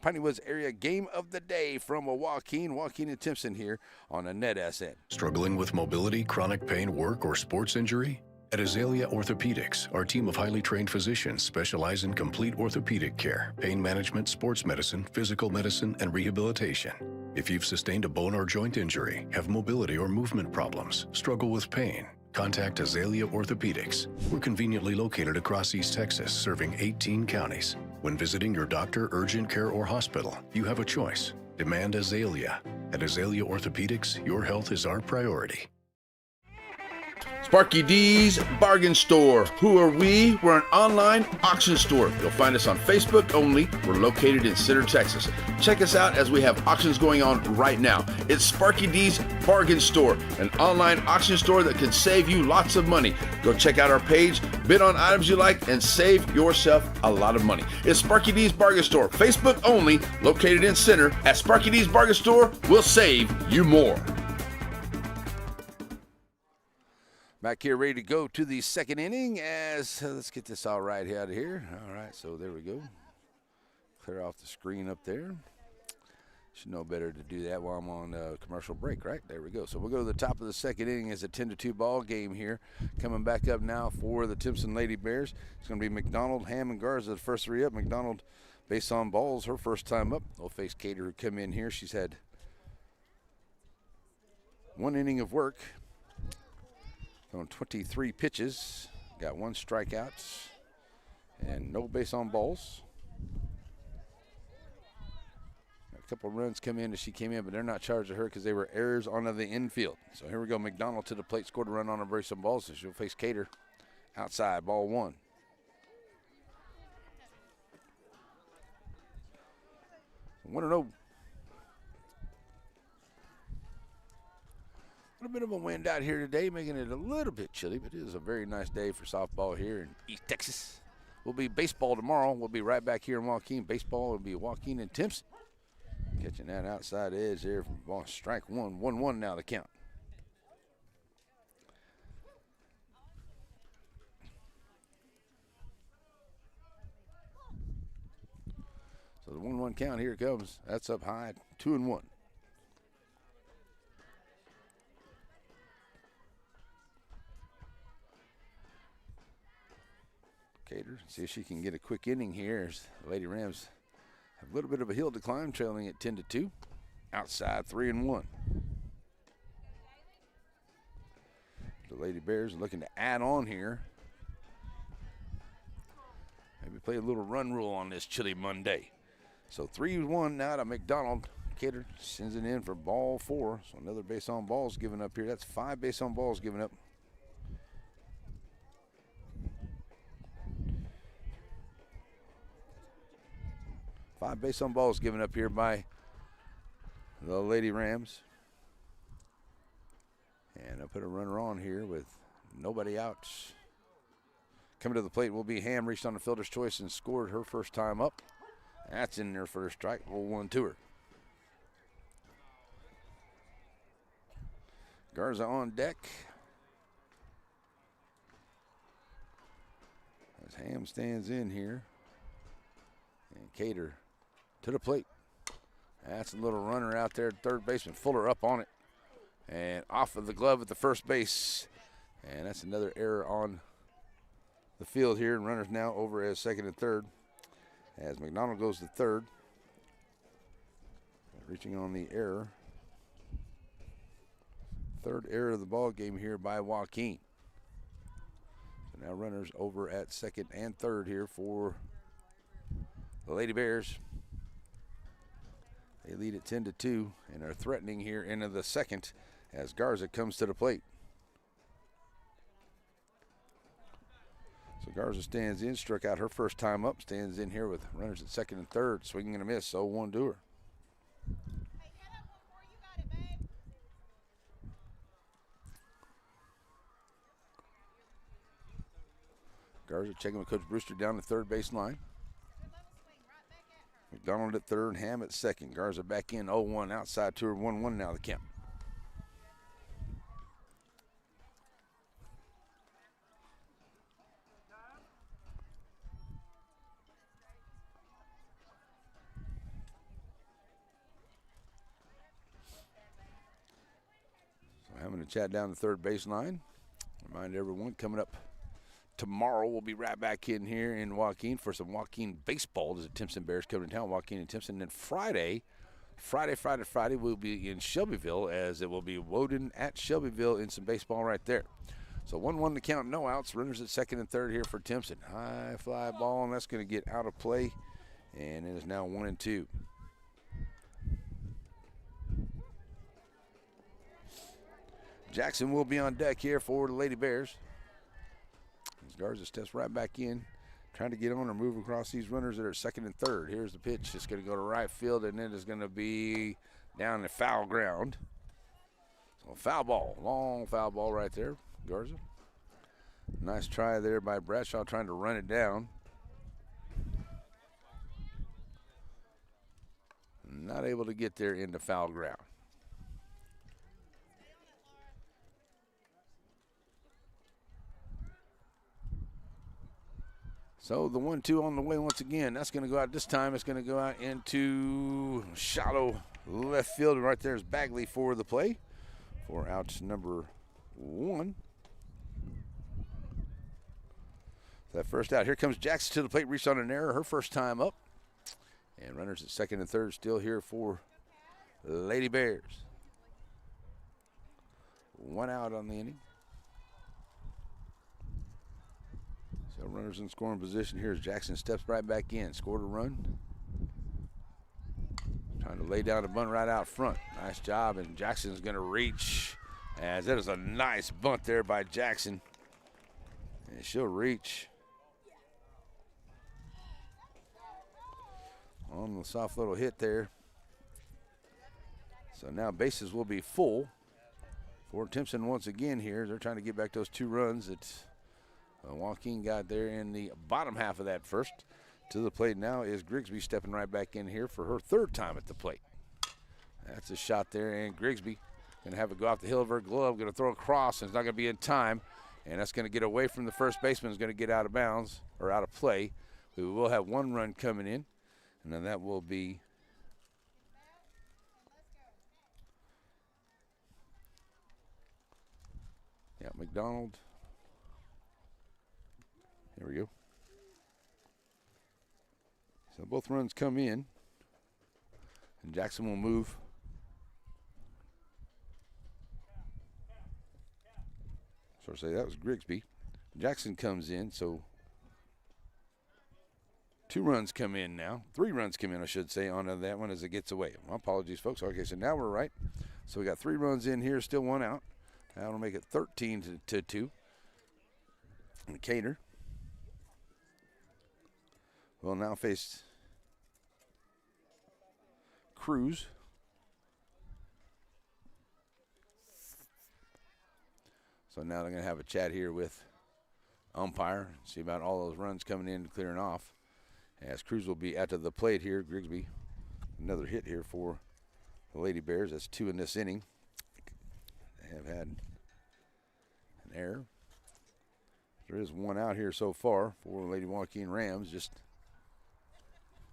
Piney Woods area game of the day from Joaquin and Timpson here on a Net SN. Struggling with mobility, chronic pain, work, or sports injury? At Azalea Orthopedics, our team of highly trained physicians specialize in complete orthopedic care, pain management, sports medicine, physical medicine, and rehabilitation. If you've sustained a bone or joint injury, have mobility or movement problems, struggle with pain, contact Azalea Orthopedics. We're conveniently located across East Texas, serving 18 counties. When visiting your doctor, urgent care, or hospital, you have a choice. Demand Azalea. At Azalea Orthopedics, your health is our priority. Sparky D's Bargain Store. Who are we? We're an online auction store. You'll find us on Facebook only. We're located in Center, Texas. Check us out as we have auctions going on right now. It's Sparky D's Bargain Store, an online auction store that can save you lots of money. Go check out our page, bid on items you like, and save yourself a lot of money. It's Sparky D's Bargain Store, Facebook only, located in Center. At Sparky D's Bargain Store, we'll save you more. Back here ready to go to the second inning as let's get this all right out of here. All right, so there we go. Clear off the screen up there. Should know better to do that while I'm on commercial break, right? There we go. So we'll go to the top of the second inning as a 10-2 ball game here. Coming back up now for the Timpson Lady Bears. It's going to be McDonald, Ham, and Garza, the first 3 up. McDonald, base on balls, her first time up. They'll face Cater, who come in here. She's had 1 inning of work. On 23 pitches, got 1 strikeout and no base on balls. A couple of runs come in as she came in, but they're not charged to her because they were errors onto the infield. So here we go. McDonald to the plate, scored a run on a base on balls, so she'll face Cater outside, ball 1. I want to know. A bit of a wind out here today, making it a little bit chilly, but it is a very nice day for softball here in East Texas. We'll be baseball tomorrow. We'll be right back here in Joaquin. Baseball will be Joaquin and Timpson. Catching that outside edge there from ball. Strike 1. 1-1 now the count. So the 1-1 count, here it comes. That's up high, 2-1. Cater, see if she can get a quick inning here as the Lady Rams have a little bit of a hill to climb, trailing at 10-2. Outside, 3-1. The Lady Bears are looking to add on here. Maybe play a little run rule on this chilly Monday. So 3-1 now to McDonald. Cater sends it in for ball 4. So another base on balls given up here. That's 5 base on balls given up. Five base on balls given up here by the Lady Rams. And I'll put a runner on here with nobody out. Coming to the plate will be Ham, reached on the fielder's choice and scored her first time up. That's in there for her strike. 0-1 to her. Garza on deck. As Ham stands in here. And Cater to the plate. That's a little runner out there, third baseman. Fuller up on it. And off of the glove at the first base. And that's another error on the field here. And runners now over as second and third. As McDonald goes to third. Reaching on the error. Third error of the ball game here by Joaquin. So now runners over at second and third here for the Lady Bears. They lead at 10-2 and are threatening here into the second as Garza comes to the plate. So Garza stands in, struck out her first time up, stands in here with runners at second and third, swinging and a miss, 0-1 to her. Garza checking with Coach Brewster down the third base line. McDonald at third, Ham at second. Garza back in, 0-1, outside to her, 1-1 now the count. So having a chat down the third base line. Remind everyone, coming up tomorrow, we'll be right back in here in Joaquin for some Joaquin baseball as the Timpson Bears come to town, Joaquin and Timpson. And then Friday, we'll be in Shelbyville as it will be Woden at Shelbyville in some baseball right there. So 1-1 to count, no outs. Runners at second and third here for Timpson. High fly ball, and that's going to get out of play. And it is now 1-2. Jackson will be on deck here for the Lady Bears. As Garza steps right back in, trying to get on or move across these runners that are second and third. Here's the pitch. It's going to go to right field, and it is going to be down the foul ground. So foul ball, long foul ball right there, Garza. Nice try there by Bradshaw trying to run it down. Not able to get there into foul ground. So the 1-2 on the way once again. That's going to go out this time. It's going to go out into shallow left field. Right there is Bagley for the play for out number 1. That first out. Here comes Jackson to the plate. Reached on an error. Her first time up. And runners at second and third still here for Lady Bears. 1 out on the inning. So runners in scoring position here as Jackson steps right back in. Scored a run. Trying to lay down a bunt right out front. Nice job, and Jackson's going to reach. As that is a nice bunt there by Jackson. And she'll reach. On the soft little hit there. So now bases will be full for Timpson once again here. They're trying to get back those 2 runs that Joaquin got there in the bottom half of that first. To the plate now is Grigsby stepping right back in here for her 3rd time at the plate. That's a shot there, and Grigsby going to have it go off the heel of her glove, going to throw across, and it's not going to be in time. And that's going to get away from the first baseman. It's going to get out of bounds or out of play. We will have 1 run coming in, and then that will be McDonald. There we go. So both runs come in, and Jackson will move. So I say that was Grigsby. Jackson comes in, so 2 runs come in now. 3 runs come in, I should say, on that one as it gets away. My apologies, folks. Okay, so now we're right. So we got 3 runs in here, still 1 out. That'll make it 13-2. And Cater will now face Cruz. So now they're going to have a chat here with umpire, see about all those runs coming in and clearing off. As Cruz will be at the plate here. Grigsby, another hit here for the Lady Bears. That's 2 in this inning. They have had an error. There is 1 out here so far for Lady Joaquin Rams. Just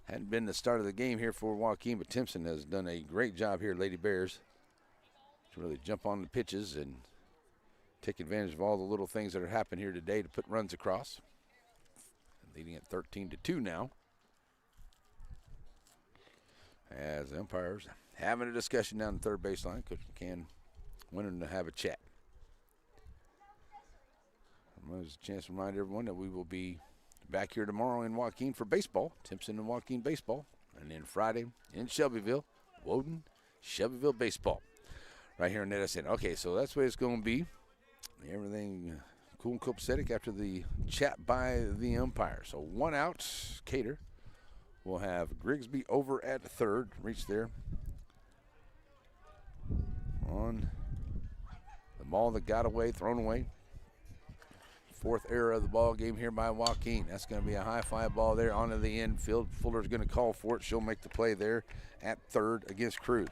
hadn't been the start of the game here for Joaquin, but Timpson has done a great job here, Lady Bears, to really jump on the pitches and take advantage of all the little things that are happening here today to put runs across. Leading at 13-2 now. As the umpires having a discussion down the third baseline. Coach McCann wanting to have a chat. There's a chance to remind everyone that we will be back here tomorrow in Joaquin for baseball, Timpson and Joaquin baseball, and then Friday in Shelbyville, Woden, Shelbyville baseball, right here in NetSN. Okay, so that's where it's going to be. Everything cool and copacetic after the chat by the umpire. So 1 out, Cater. We'll have Grigsby over at third, reach there on the ball that got away, thrown away. 4th error of the ball game here by Joaquin. That's going to be a high fly ball there onto the infield. Fuller's going to call for it. She'll make the play there at third against Cruz.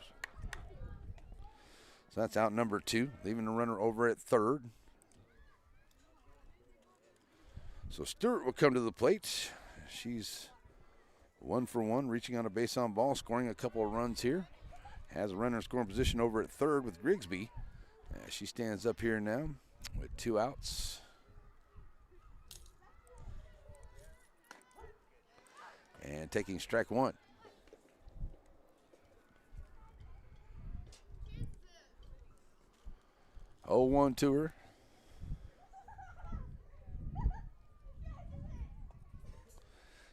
So that's out number 2, leaving the runner over at third. So Stewart will come to the plate. She's 1 for 1, reaching on a base on ball, scoring a couple of runs here. Has a runner in scoring position over at third with Grigsby. She stands up here now with 2 outs. And taking strike 1. Oh, 1 to her.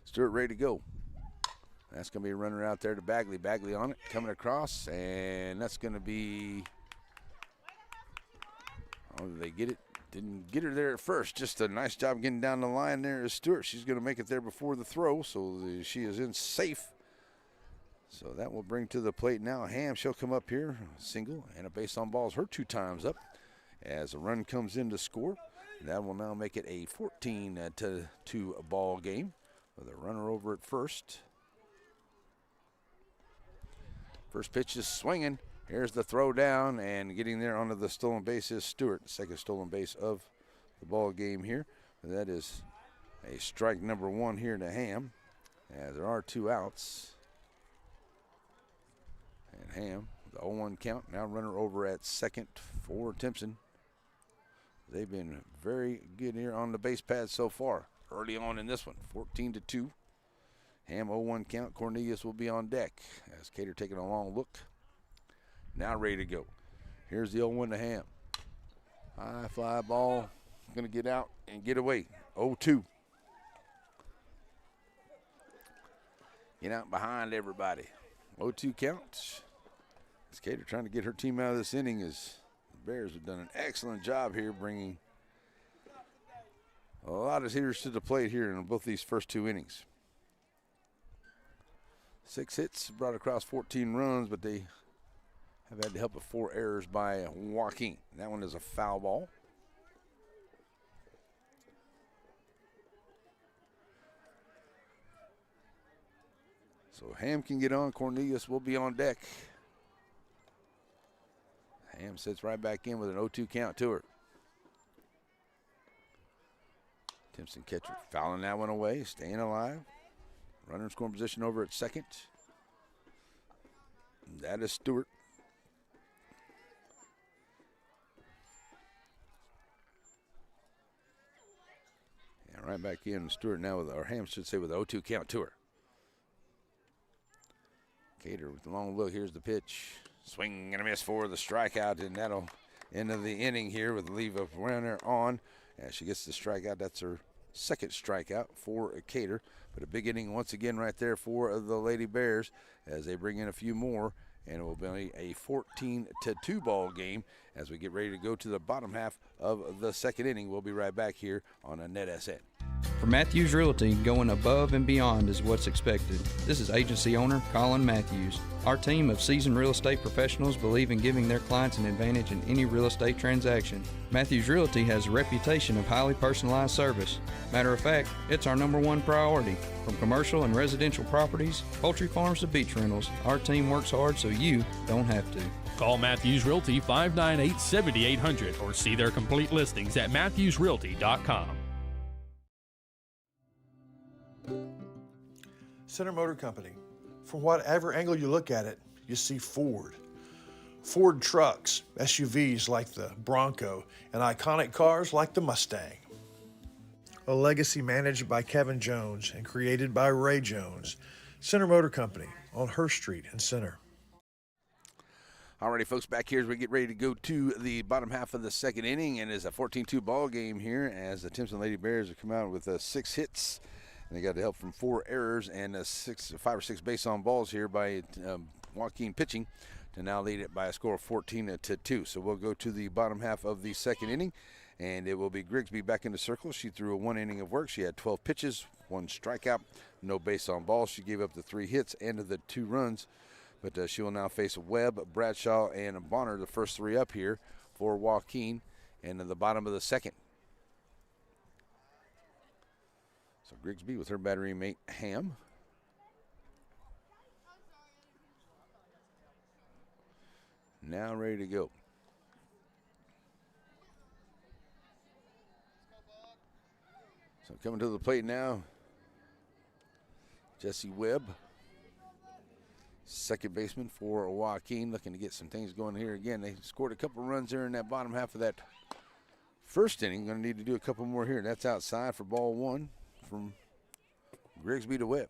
Stewart ready to go. That's going to be a runner out there to Bagley. Bagley on it, coming across, and that's going to be, oh, did they get it? Didn't get her there at first. Just a nice job getting down the line there is Stewart. She's going to make it there before the throw, so she is in safe. So that will bring to the plate now Ham. She'll come up here, single, and a base on ball is her 2 times up as a run comes in to score. That will now make it a 14-2 ball game with a runner over at first. First pitch is swinging. Here's the throw down, and getting there onto the stolen base is Stewart. Second stolen base of the ball game here. And that is a strike number 1 here to Ham. There are 2 outs. And Ham, the 0-1 count, now runner over at second for Timpson. They've been very good here on the base pad so far. Early on in this one, 14-2. Ham 0-1 count. Cornelius will be on deck as Cater taking a long look. Now ready to go. Here's the 0-1 to Ham. High fly ball. Going to get out and get away. 0-2. Get out behind everybody. 0-2 count. Cater trying to get her team out of this inning as the Bears have done an excellent job here bringing a lot of hitters to the plate here in both these first 2 innings. 6 hits, brought across 14 runs, but they have had to help with 4 errors by Joaquin. That one is a foul ball. So Ham can get on. Cornelius will be on deck. Ham sits right back in with an 0-2 count to her. Timpson catcher fouling that one away, staying alive. Runner in scoring position over at second. That is Stewart. Yeah, right back in. Stewart now with, or Ham should say, with an 0-2 count to her. Cater with the long look. Here's the pitch. Swing and a miss for the strikeout, and that'll end of the inning here with leave of runner on. As she gets the strikeout, that's her second strikeout for Cater. But a big inning once again right there for the Lady Bears as they bring in a few more, and it will be a 14-2 ball game as we get ready to go to the bottom half of the second inning. We'll be right back here on a NetSN. For Matthews Realty, going above and beyond is what's expected. This is agency owner Colin Matthews. Our team of seasoned real estate professionals believe in giving their clients an advantage in any real estate transaction. Matthews Realty has a reputation of highly personalized service. Matter of fact, it's our #1 priority. From commercial and residential properties, poultry farms to beach rentals, our team works hard so you don't have to. Call Matthews Realty 598-7800 or see their complete listings at matthewsrealty.com. Center Motor Company. From whatever angle you look at it, you see Ford. Ford trucks, SUVs like the Bronco, and iconic cars like the Mustang. A legacy managed by Kevin Jones and created by Ray Jones. Center Motor Company on Hurst Street in Center. Alrighty, folks, back here as we get ready to go to the bottom half of the second inning, and it's a 14-2 ball game here as the Timpson Lady Bears have come out with 6 hits. And they got the help from 4 errors and 5 or 6 base on balls here by Joaquin pitching to now lead it by a score of 14-2. So we'll go to the bottom half of the second inning, and it will be Grigsby back in the circle. She threw a 1 inning of work. She had 12 pitches, 1 strikeout, no base on balls. She gave up the 3 hits and the 2 runs. But she will now face Webb, Bradshaw, and Bonner, the first 3 up here for Joaquin, and in the bottom of the second. So Grigsby with her battery mate Ham. Now ready to go. So coming to the plate now, Jesse Webb. Second baseman for Joaquin, looking to get some things going here again. They scored a couple runs there in that bottom half of that first inning. Going to need to do a couple more here. That's outside for ball 1 from Grigsby to Webb.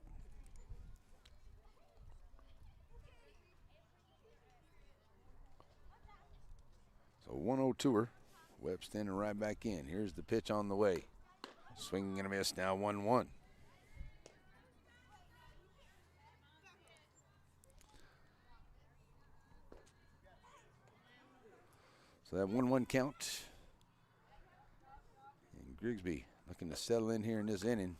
So 1-0 to her. Webb standing right back in. Here's the pitch on the way. Swinging and a miss, now 1-1. So that 1-1 count. And Grigsby looking to settle in here in this inning.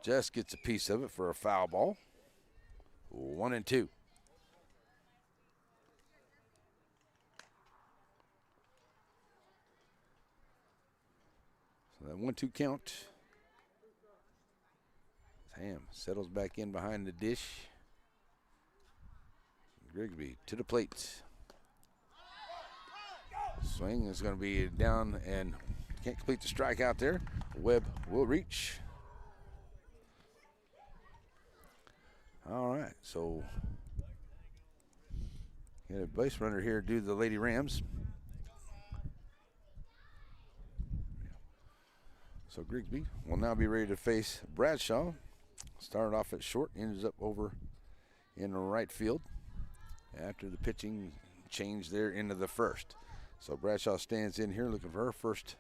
Just gets a piece of it for a foul ball. 1-2. So that 1-2 count. Ham settles back in behind the dish. Grigsby to the plate. Swing is going to be down and can't complete the strike out there. Webb will reach. All right, so got a base runner here due to the Lady Rams. So Grigsby will now be ready to face Bradshaw. Started off at short, ends up over in the right field after the pitching change there into the first. So Bradshaw stands in here looking for her first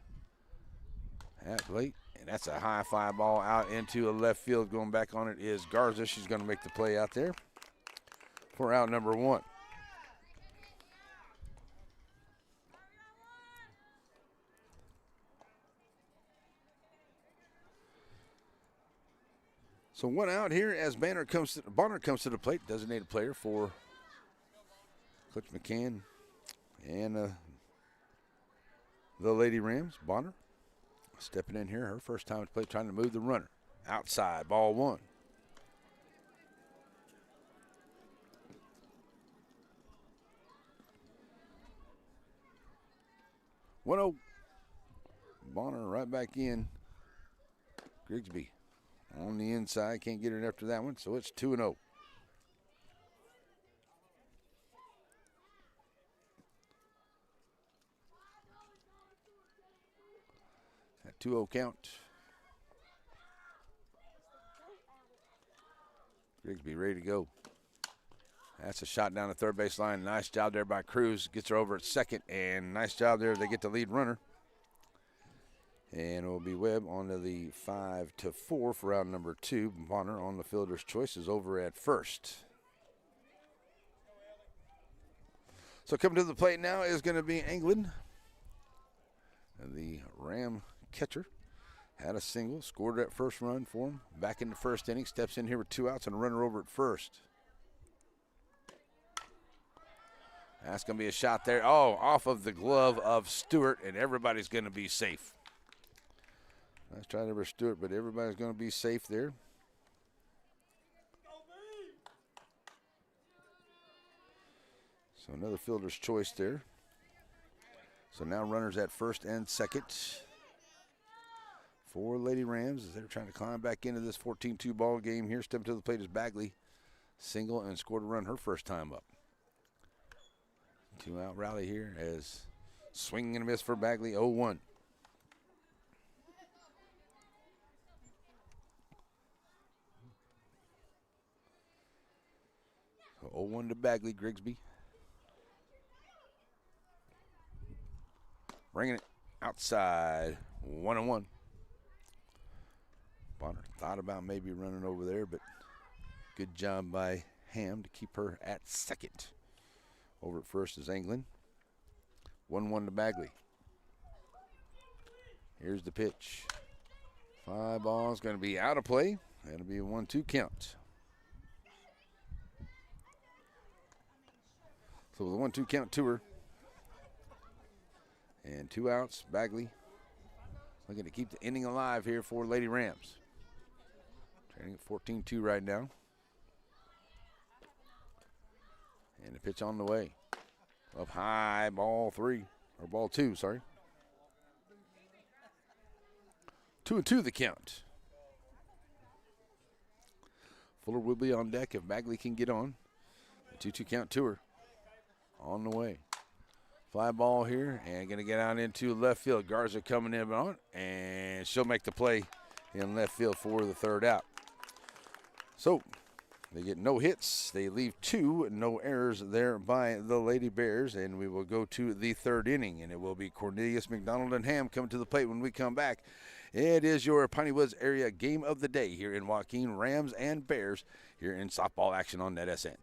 at plate. And that's a high fly ball out into a left field. Going back on it is Garza. She's going to make the play out there for out number 1. So 1 out here as Bonner comes to the plate. Designated player for Coach McCann and the Lady Rams. Bonner stepping in here, her first time to play, trying to move the runner. Outside, ball 1. Bonner right back in. Grigsby on the inside, can't get it after that one, so it's 2-0. That 2-0 count. Grigsby ready to go. That's a shot down the third base line. Nice job there by Cruz. Gets her over at second, and nice job there. They get the lead runner. And it will be Webb on to the 5-4 for round number 2. Bonner on the fielder's choice is over at first. So coming to the plate now is going to be England. The Ram catcher had a single, scored that first run for him. Back in the first inning, steps in here with 2 outs and a runner over at first. That's going to be a shot there. Oh, off of the glove of Stewart, and everybody's going to be safe. Nice try there for Stewart, but everybody's going to be safe there. So another fielder's choice there. So now runners at first and second for Lady Rams as they're trying to climb back into this 14-2 ball game here. Stepping to the plate is Bagley. Single and scored a run her first time up. 2-out rally here as swing and a miss for Bagley, 0-1. So 0-1 to Bagley. Grigsby Bringing it outside. 1-1. Bonner thought about maybe running over there, but good job by Ham to keep her at second. Over at first is Anglin. 1-1 to Bagley. Here's the pitch. Fly ball is going to be out of play. That'll be a 1-2 count. So with a 1-2 count to her. And 2 outs. Bagley looking to keep the inning alive here for Lady Rams. Trailing at 14-2 right now. And the pitch on the way. Up high, ball 3. Or ball 2, sorry. 2-2 the count. Fuller will be on deck if Bagley can get on. The 2-2 count to her. On the way. Fly ball here and going to get out into left field. Garza coming in on, and she'll make the play in left field for the 3rd out. So they get no hits. They leave 2, no errors there by the Lady Bears, and we will go to the 3rd inning, and it will be Cornelius, McDonald, and Ham coming to the plate when we come back. It is your Piney Woods area game of the day here in Joaquin. Rams and Bears here in softball action on NetSN.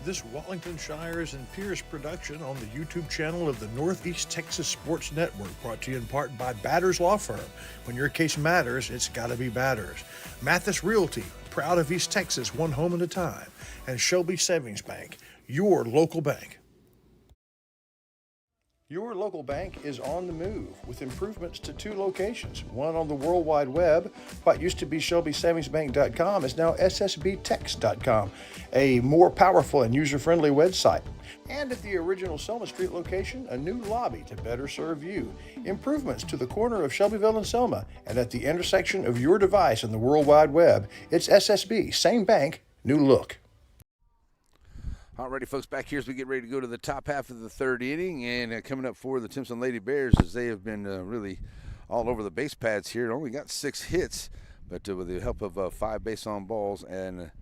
This Wallington Shires and Pierce production on the YouTube channel of the Northeast Texas Sports Network, brought to you in part by Batters Law Firm. When your case matters, it's got to be Batters. Mathis Realty, proud of East Texas, one home at a time. And Shelby Savings Bank, your local bank. Your local bank is on the move with improvements to 2 locations. One on the World Wide Web. What used to be ShelbySavingsBank.com is now SSBTex.com, a more powerful and user-friendly website. And at the original Selma Street location, a new lobby to better serve you. Improvements to the corner of Shelbyville and Selma, and at the intersection of your device and the World Wide Web, it's SSB, same bank, new look. Alrighty, folks, back here as we get ready to go to the top half of the 3rd inning, and coming up for the Timpson Lady Bears, as they have been really all over the base pads here. Only got 6 hits, but with the help of 5 base on balls and a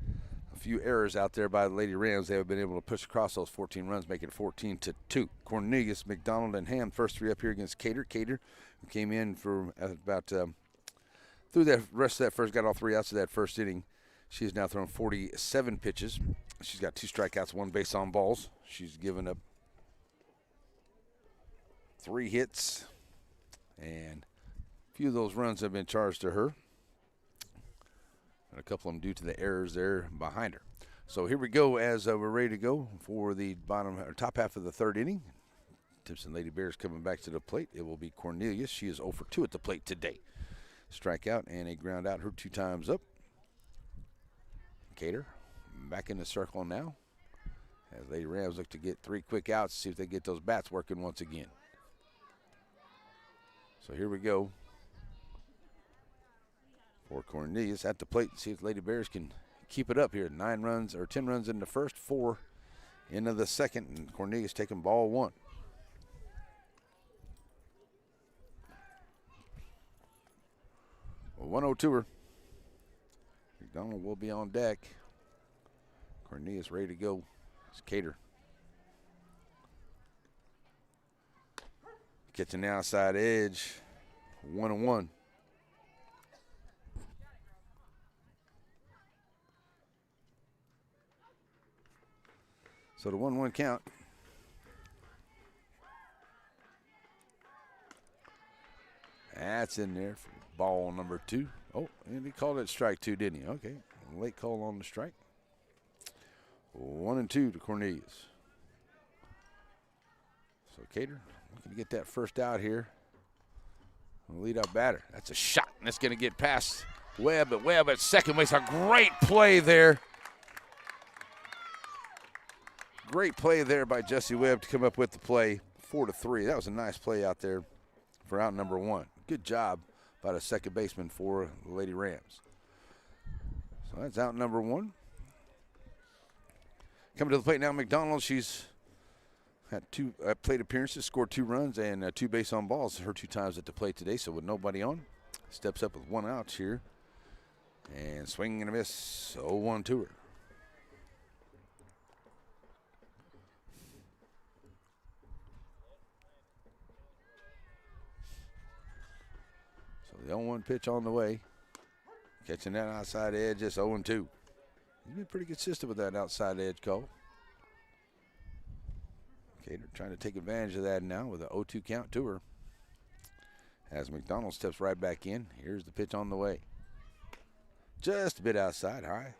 few errors out there by the Lady Rams, they have been able to push across those 14 runs, making it 14-2. Cornelius, McDonald, and Ham, first 3 up here against Cater. Cater, who came in for about through the rest of that first, got all 3 outs of that first inning. She has now thrown 47 pitches. She's got 2 strikeouts, 1 base on balls. She's given up 3 hits, and a few of those runs have been charged to her. And a couple of them due to the errors there behind her. So here we go as we're ready to go for the top half of the 3rd inning. Timpson Lady Bears coming back to the plate. It will be Cornelius. She is 0 for 2 at the plate today. Strikeout and a ground out, her 2 times up. Cater back in the circle now as Lady Rams look to get 3 quick outs, see if they get those bats working once again. So here we go for Cornelius at the plate. See if Lady Bears can keep it up here. 9 runs or 10 runs in the first, 4 into the second, and Cornelius taking ball 1. Well, 1-0 to her. McDonald will be on deck. Cornelius ready to go. It's Cater. Catching the outside edge. 1-1. So the 1-1 count. That's in there for ball number 2. Oh, and he called it strike 2, didn't he? Okay, late call on the strike. 1-2 to Cornelius. So Cater looking to get that first out here. Lead up batter. That's a shot, and it's going to get past Webb, but Webb at second base. A great play there. Great play there by Jesse Webb to come up with the play. 4-3. That was a nice play out there for out number 1. Good job by the second baseman for the Lady Rams. So that's out number 1. Coming to the plate now, McDonald. She's had 2 plate appearances, scored 2 runs, and 2 base on balls. Her 2 times at the plate today, so with nobody on. Steps up with 1 out here. And swinging and a miss, 0-1 to her. The 0-1 pitch on the way. Catching that outside edge, just 0-2. He's been pretty consistent with that outside edge call. Cater trying to take advantage of that now with an 0-2 count to her. As McDonald steps right back in. Here's the pitch on the way. Just a bit outside, high.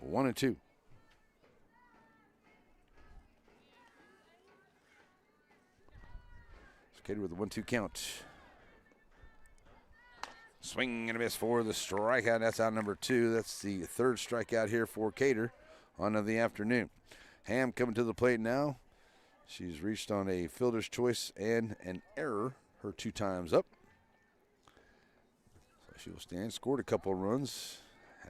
1-2. Cater with a 1-2 count. Swing and a miss for the strikeout. That's out number 2. That's the third strikeout here for Cater on the afternoon. Ham coming to the plate now. She's reached on a fielder's choice and an error. Her 2 times up. So she will stand. Scored a couple of runs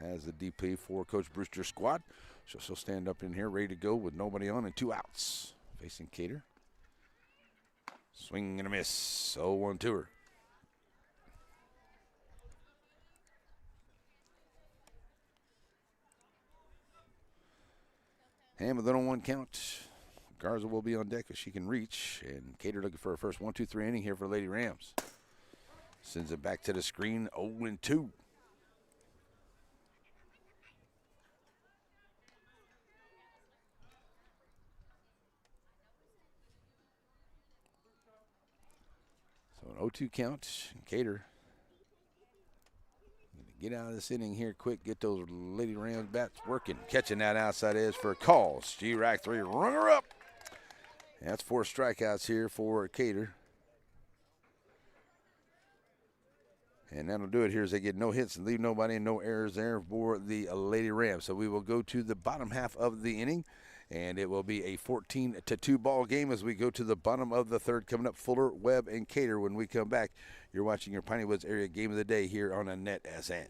as the DP for Coach Brewster's squad. So she'll stand up in here ready to go with nobody on and 2 outs. Facing Cater. Swing and a miss. 0-1 to her. Ham with an 0-1 count. Garza will be on deck if she can reach. And Cater looking for her first 1-2-3 inning here for Lady Rams. Sends it back to the screen. 0-2. So an 0-2 count. Cater get out of this inning here quick. Get those Lady Rams bats working. Catching that outside edge for a call. G-Rack 3, runner up. And that's 4 strikeouts here for Cater. And that'll do it here as they get no hits and leave nobody and no errors there for the Lady Rams. So we will go to the bottom half of the inning. And it will be a 14-2 ball game as we go to the bottom of the third. Coming up, Fuller, Webb, and Cater. When we come back, you're watching your Piney Woods area game of the day here on a NetSN.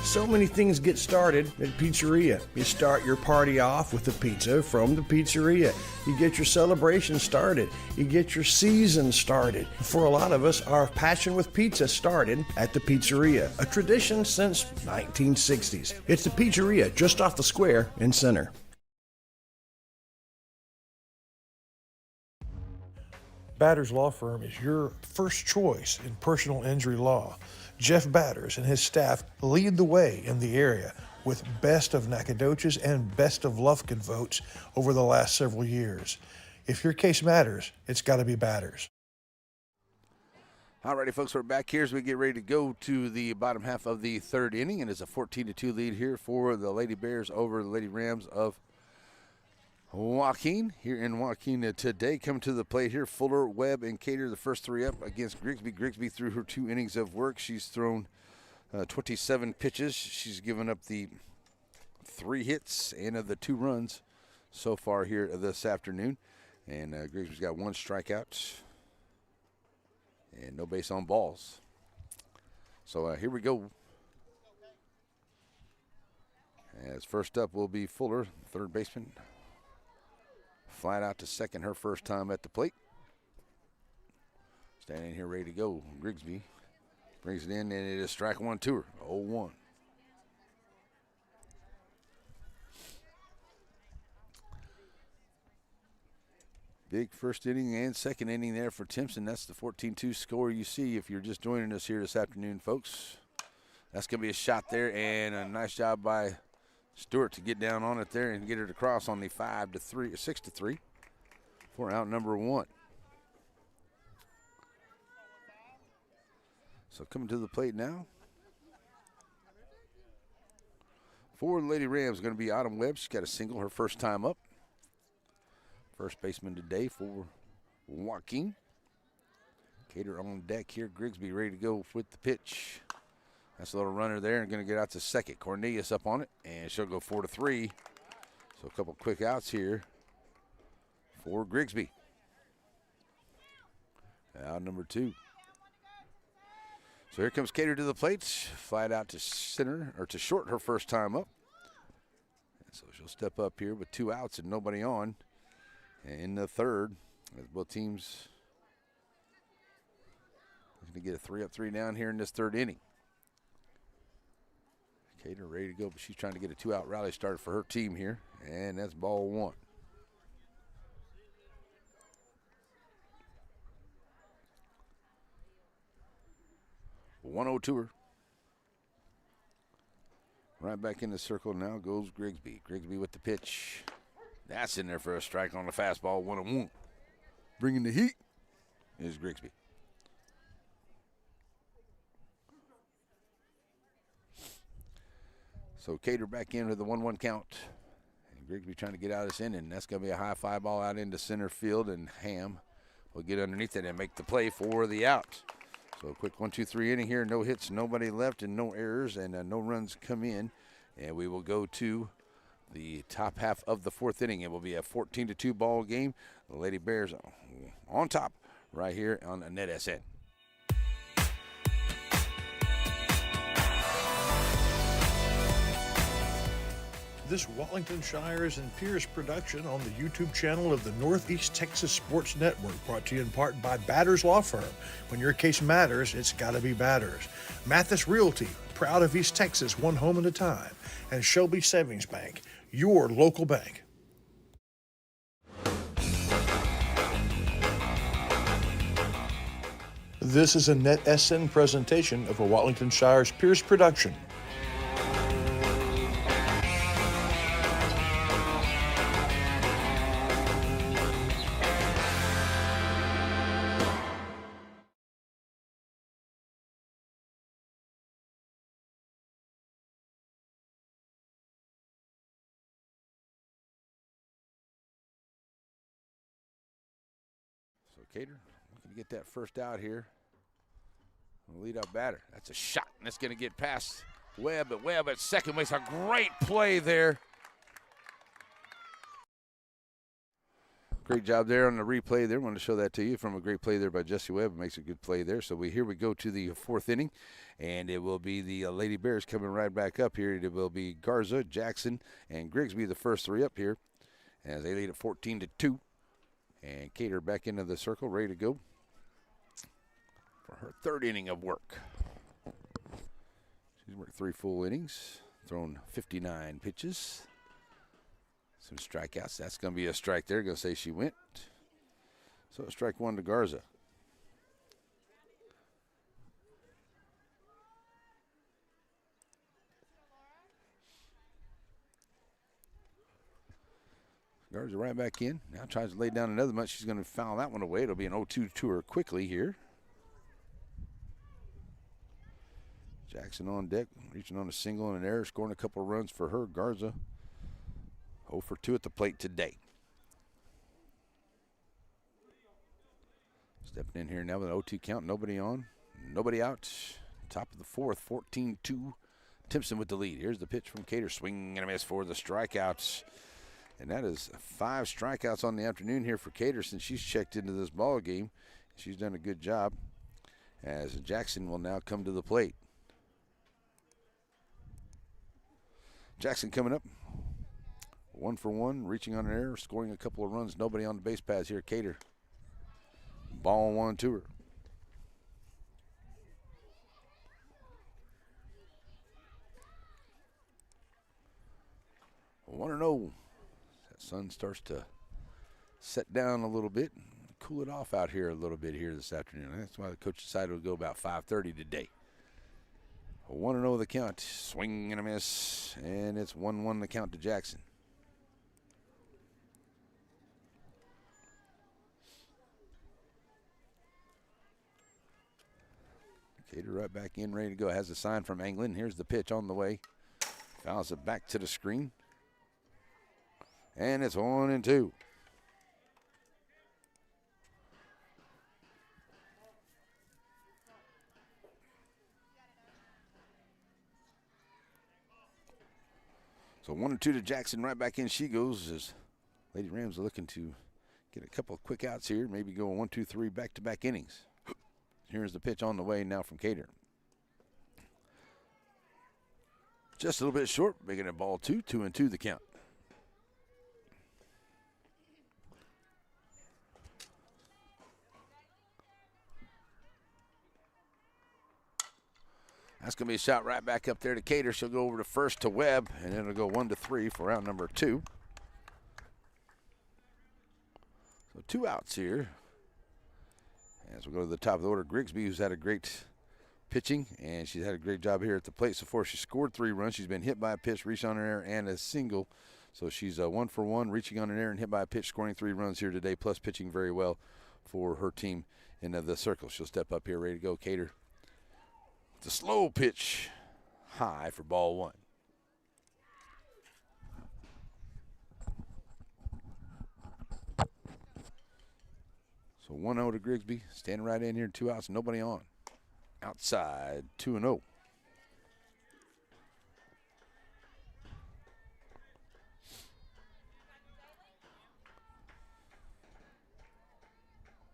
So many things get started at Pizzeria. You start your party off with a pizza from the pizzeria. You get your celebration started. You get your season started. For a lot of us, our passion with pizza started at the pizzeria, a tradition since 1960s. It's the Pizzeria just off the square in Center. Batters Law Firm is your first choice in personal injury law. Jeff Batters and his staff lead the way in the area with best of Nacogdoches and best of Lufkin votes over the last several years. If your case matters, it's got to be Batters. All righty, folks, we're back here as we get ready to go to the bottom half of the third inning. And it's a 14-2 lead here for the Lady Bears over the Lady Rams of Joaquin. Here in Joaquin today, coming to the plate here, Fuller, Webb, and Cater, the first 3 up against Grigsby. Grigsby through her 2 innings of work. She's thrown 27 pitches. She's given up the 3 hits and of the 2 runs so far here this afternoon. And Grigsby's got 1 strikeout and no base on balls. So here we go. As first up will be Fuller, third baseman. Flat out to second her first time at the plate. Standing here ready to go. Grigsby brings it in, and it is strike 1 to her. 0-1. Big first inning and second inning there for Timpson. That's the 14-2 score you see if you're just joining us here this afternoon, folks. That's going to be a shot there, and a nice job by Stewart to get down on it there and get it across on the 6-3 for out number 1. So coming to the plate now for the Lady Rams going to be Autumn Webb. She's got a single her first time up. First baseman today for Joaquin. Cater on deck here. Grigsby ready to go with the pitch. That's a little runner there and going to get out to second. Cornelius up on it, and she'll go 4-3. So a couple quick outs here for Grigsby. Out number 2. So here comes Cater to the plate. Flat out to center, or to short her first time up. And so she'll step up here with 2 outs and nobody on. And in the third, as both teams are going to get a 3 up, 3 down here in this third inning. Cater ready to go, but she's trying to get a 2-out rally started for her team here, and that's ball 1. 1-0-2er. Right back in the circle now goes Grigsby. Grigsby with the pitch. That's in there for a strike on the fastball, 1-1. Bringing the heat is Grigsby. So Cater back in with the 1-1 count. And Grigsby trying to get out of this inning. That's going to be a high fly ball out into center field, and Ham will get underneath it and make the play for the out. So a quick 1-2-3 inning here. No hits, nobody left, and no errors, and no runs come in. And we will go to the top half of the fourth inning. It will be a 14-2 ball game. The Lady Bears on top right here on NetSN. This Wallington Shires and Pierce production on the YouTube channel of the Northeast Texas Sports Network, brought to you in part by Batters Law Firm. When your case matters, it's got to be Batters. Mathis Realty, proud of East Texas, one home at a time. And Shelby Savings Bank, your local bank. This is a NetSN presentation of a Wallington Shires Pierce production. So Cater looking to get that first out here. Lead up batter. That's a shot, and it's going to get past Webb, but Webb at second base. A great play there. Great job there on the replay there. Wanted to show that to you from a great play there by Jesse Webb. Makes a good play there. So here we go to the fourth inning, and it will be the Lady Bears coming right back up here. It will be Garza, Jackson, and Grigsby, the first three up here, as they lead at 14-2. And Cater back into the circle, ready to go for her third inning of work. She's worked 3 full innings, thrown 59 pitches, some strikeouts. That's going to be a strike there. Going to say she went. So strike 1 to Garza. Garza right back in. Now tries to lay down another much. She's going to foul that one away. It'll be an 0-2 to her quickly here. Jackson on deck, reaching on a single and an error, scoring a couple of runs for her. Garza 0 for 2 at the plate today. Stepping in here now with an 0-2 count. Nobody on, nobody out. Top of the fourth, 14-2. Timpson with the lead. Here's the pitch from Cater. Swing and a miss for the strikeouts. And that is 5 strikeouts on the afternoon here for Cater since she's checked into this ball game. She's done a good job, as Jackson will now come to the plate. Jackson coming up, 1 for 1, reaching on an error, scoring a couple of runs. Nobody on the base paths here. Cater, ball 1 to her. One and 0. That sun starts to set down a little bit, cool it off out here a little bit here this afternoon. That's why the coach decided to go about 5:30 today. 1-0 the count, swing and a miss, and it's 1-1 the count to Jackson. Cater right back in, ready to go. Has a sign from Anglin. Here's the pitch on the way. Fouls it back to the screen. And it's 1-2. So 1-2 to Jackson. Right back in she goes, as Lady Rams are looking to get a couple of quick outs here. Maybe go 1-2-3 back-to-back innings. Here's the pitch on the way now from Cater. Just a little bit short, making it ball 2, 2-2 the count. That's going to be a shot right back up there to Cater. She'll go over to first to Webb, and then it'll go 1-3 for round number 2. So 2 outs here. As we go to the top of the order, Grigsby, who's had a great pitching, and she's had a great job here at the plate so far. She scored 3 runs. She's been hit by a pitch, reached on an error, and a single. So she's 1 for 1, reaching on an error and hit by a pitch, scoring 3 runs here today, plus pitching very well for her team in the circle. She'll step up here, ready to go. Cater. The slow pitch, high for ball 1. So 1-0 to Grigsby, standing right in here, 2 outs, nobody on. Outside, 2-0.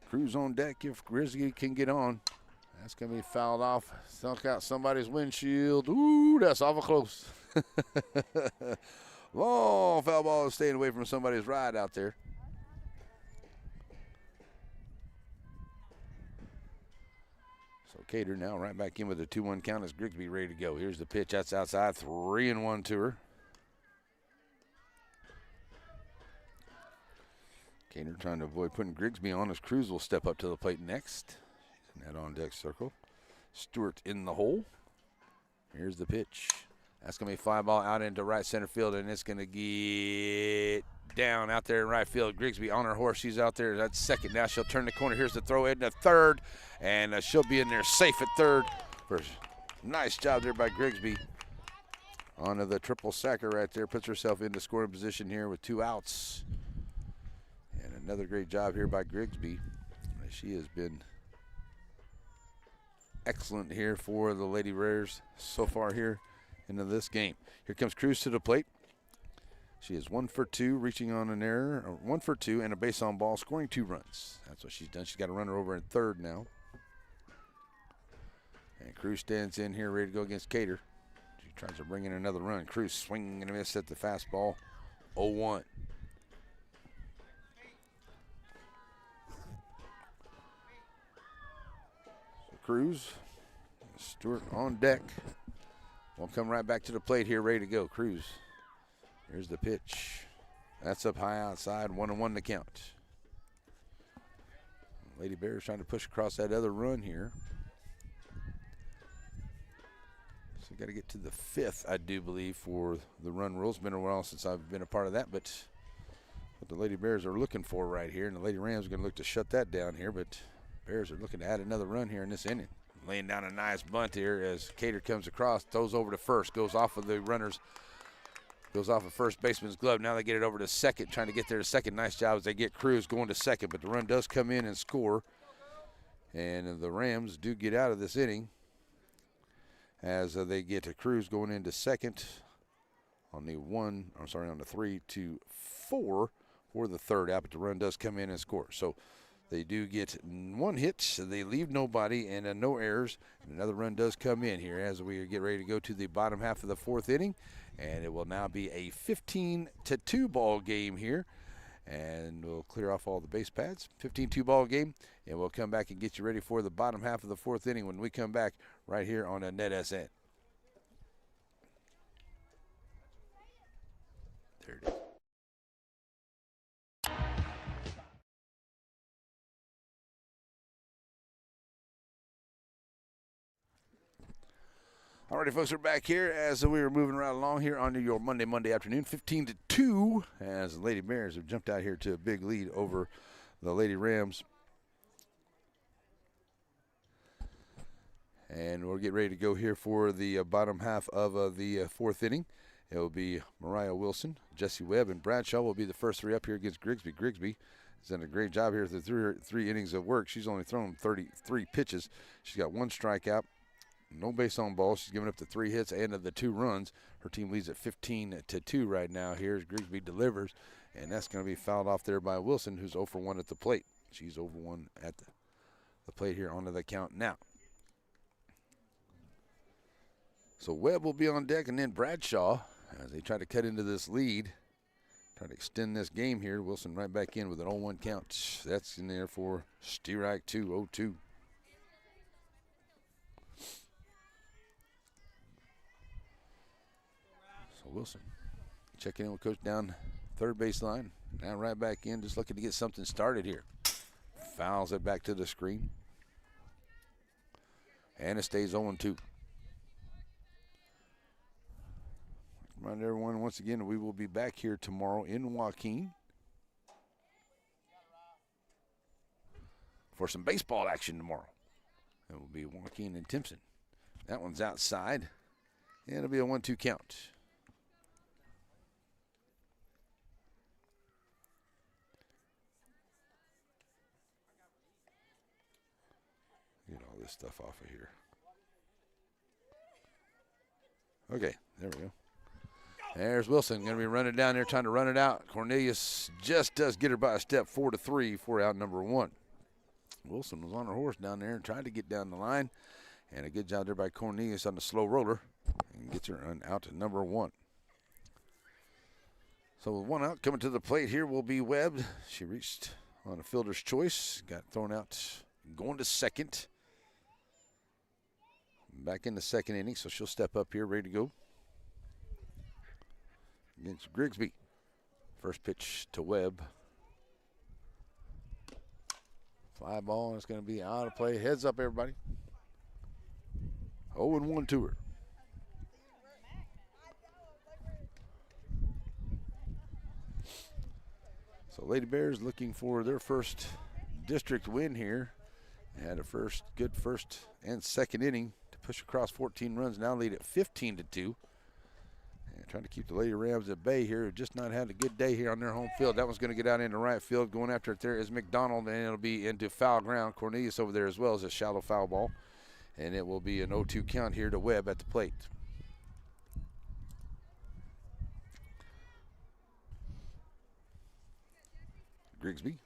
Cruz on deck if Grigsby can get on. That's going to be fouled off. Sunk out somebody's windshield. Ooh, that's awful close. Long foul ball, staying away from somebody's ride out there. So Cater now right back in with a 2-1 count as Grigsby ready to go. Here's the pitch. That's outside. 3-1 to her. Cater trying to avoid putting Grigsby on as Cruz will step up to the plate next. She's in that on deck circle. Stewart in the hole. Here's the pitch. That's going to be a fly ball out into right center field, and it's going to get down out there in right field. Grigsby on her horse. She's out there. That's second. Now she'll turn the corner. Here's the throw into third, and she'll be in there safe at third. Nice job there by Grigsby. Onto the triple sacker right there. Puts herself into scoring position here with 2 outs. And another great job here by Grigsby. She has been excellent here for the Lady Rares so far here into this game. Here comes Cruz to the plate. She is 1 for 2, reaching on an error, 1 for 2, and a base on ball, scoring 2 runs. That's what she's done. She's got a runner over in third now. And Cruz stands in here ready to go against Cater. She tries to bring in another run. Cruz swinging and a miss at the fastball. 0-1. Cruz, Stewart on deck. We'll come right back to the plate here, ready to go. Cruz, here's the pitch. That's up high outside, 1-1 to count. Lady Bears trying to push across that other run here. So we got to get to the 5th, I do believe, for the run rule. It's been a while since I've been a part of that, but what the Lady Bears are looking for right here, and the Lady Rams are going to look to shut that down here, but Bears are looking to add another run here in this inning. Laying down a nice bunt here as Cater comes across, throws over to first, goes off of the runners, goes off of first baseman's glove. Now they get it over to second, trying to get there to second. Nice job as they get Cruz going to second, but the run does come in and score. And the Rams do get out of this inning as they get to Cruz going into second on the 3-4 for the third out, but the run does come in and score. So they do get 1 hit, so they leave nobody and no errors. And another run does come in here as we get ready to go to the bottom half of the 4th inning. And it will now be a 15-2 ball game here. And we'll clear off all the base pads. 15-2 ball game. And we'll come back and get you ready for the bottom half of the 4th inning when we come back right here on a NetSN. There it is. All righty, folks, we're back here as we are moving right along here on your Monday afternoon, 15-2, as the Lady Bears have jumped out here to a big lead over the Lady Rams. And we'll get ready to go here for the bottom half of the 4th inning. It will be Mariah Wilson, Jesse Webb, and Bradshaw will be the first 3 up here against Grigsby. Grigsby has done a great job here through 3 innings of work. She's only thrown 33 pitches. She's got 1 strikeout. No base on ball. She's given up the 3 hits and the 2 runs. Her team leads at 15-2 right now. Here's Grigsby delivers, and that's going to be fouled off there by Wilson, who's 0 for 1 at the plate. She's 0 for 1 at the plate here onto the count now. So Webb will be on deck, and then Bradshaw as they try to cut into this lead, try to extend this game here. Wilson right back in with an 0-1 count. That's in there for Steerike 2-0-2. So Wilson checking in with coach down third baseline. Now right back in, just looking to get something started here. Fouls it back to the screen. And it stays 0-2. Remind everyone once again, we will be back here tomorrow in Joaquin for some baseball action tomorrow. It will be Joaquin and Timpson. That one's outside. And it'll be a 1-2 count. Get all this stuff off of here. Okay, there we go. There's Wilson going to be running down there trying to run it out. Cornelius just does get her by a step, 4-3 for out number 1. Wilson was on her horse down there and tried to get down the line. And a good job there by Cornelius on the slow roller. And gets her out to number 1. So with one out, coming to the plate here will be Webb. She reached on a fielder's choice. Got thrown out going to second. Back in the second inning, so she'll step up here, ready to go. Against Grigsby. First pitch to Webb. Fly ball, and it's going to be out of play. Heads up, everybody. 0-1 to her. So Lady Bears looking for their first district win here. Had a good first and second inning to push across 14 runs. Now lead at 15-2. And trying to keep the Lady Rams at bay here. Just not had a good day here on their home field. That one's going to get out into right field. Going after it there is McDonald, and it'll be into foul ground. Cornelius over there as well as a shallow foul ball. And it will be an 0-2 count here to Webb at the plate. Grigsby.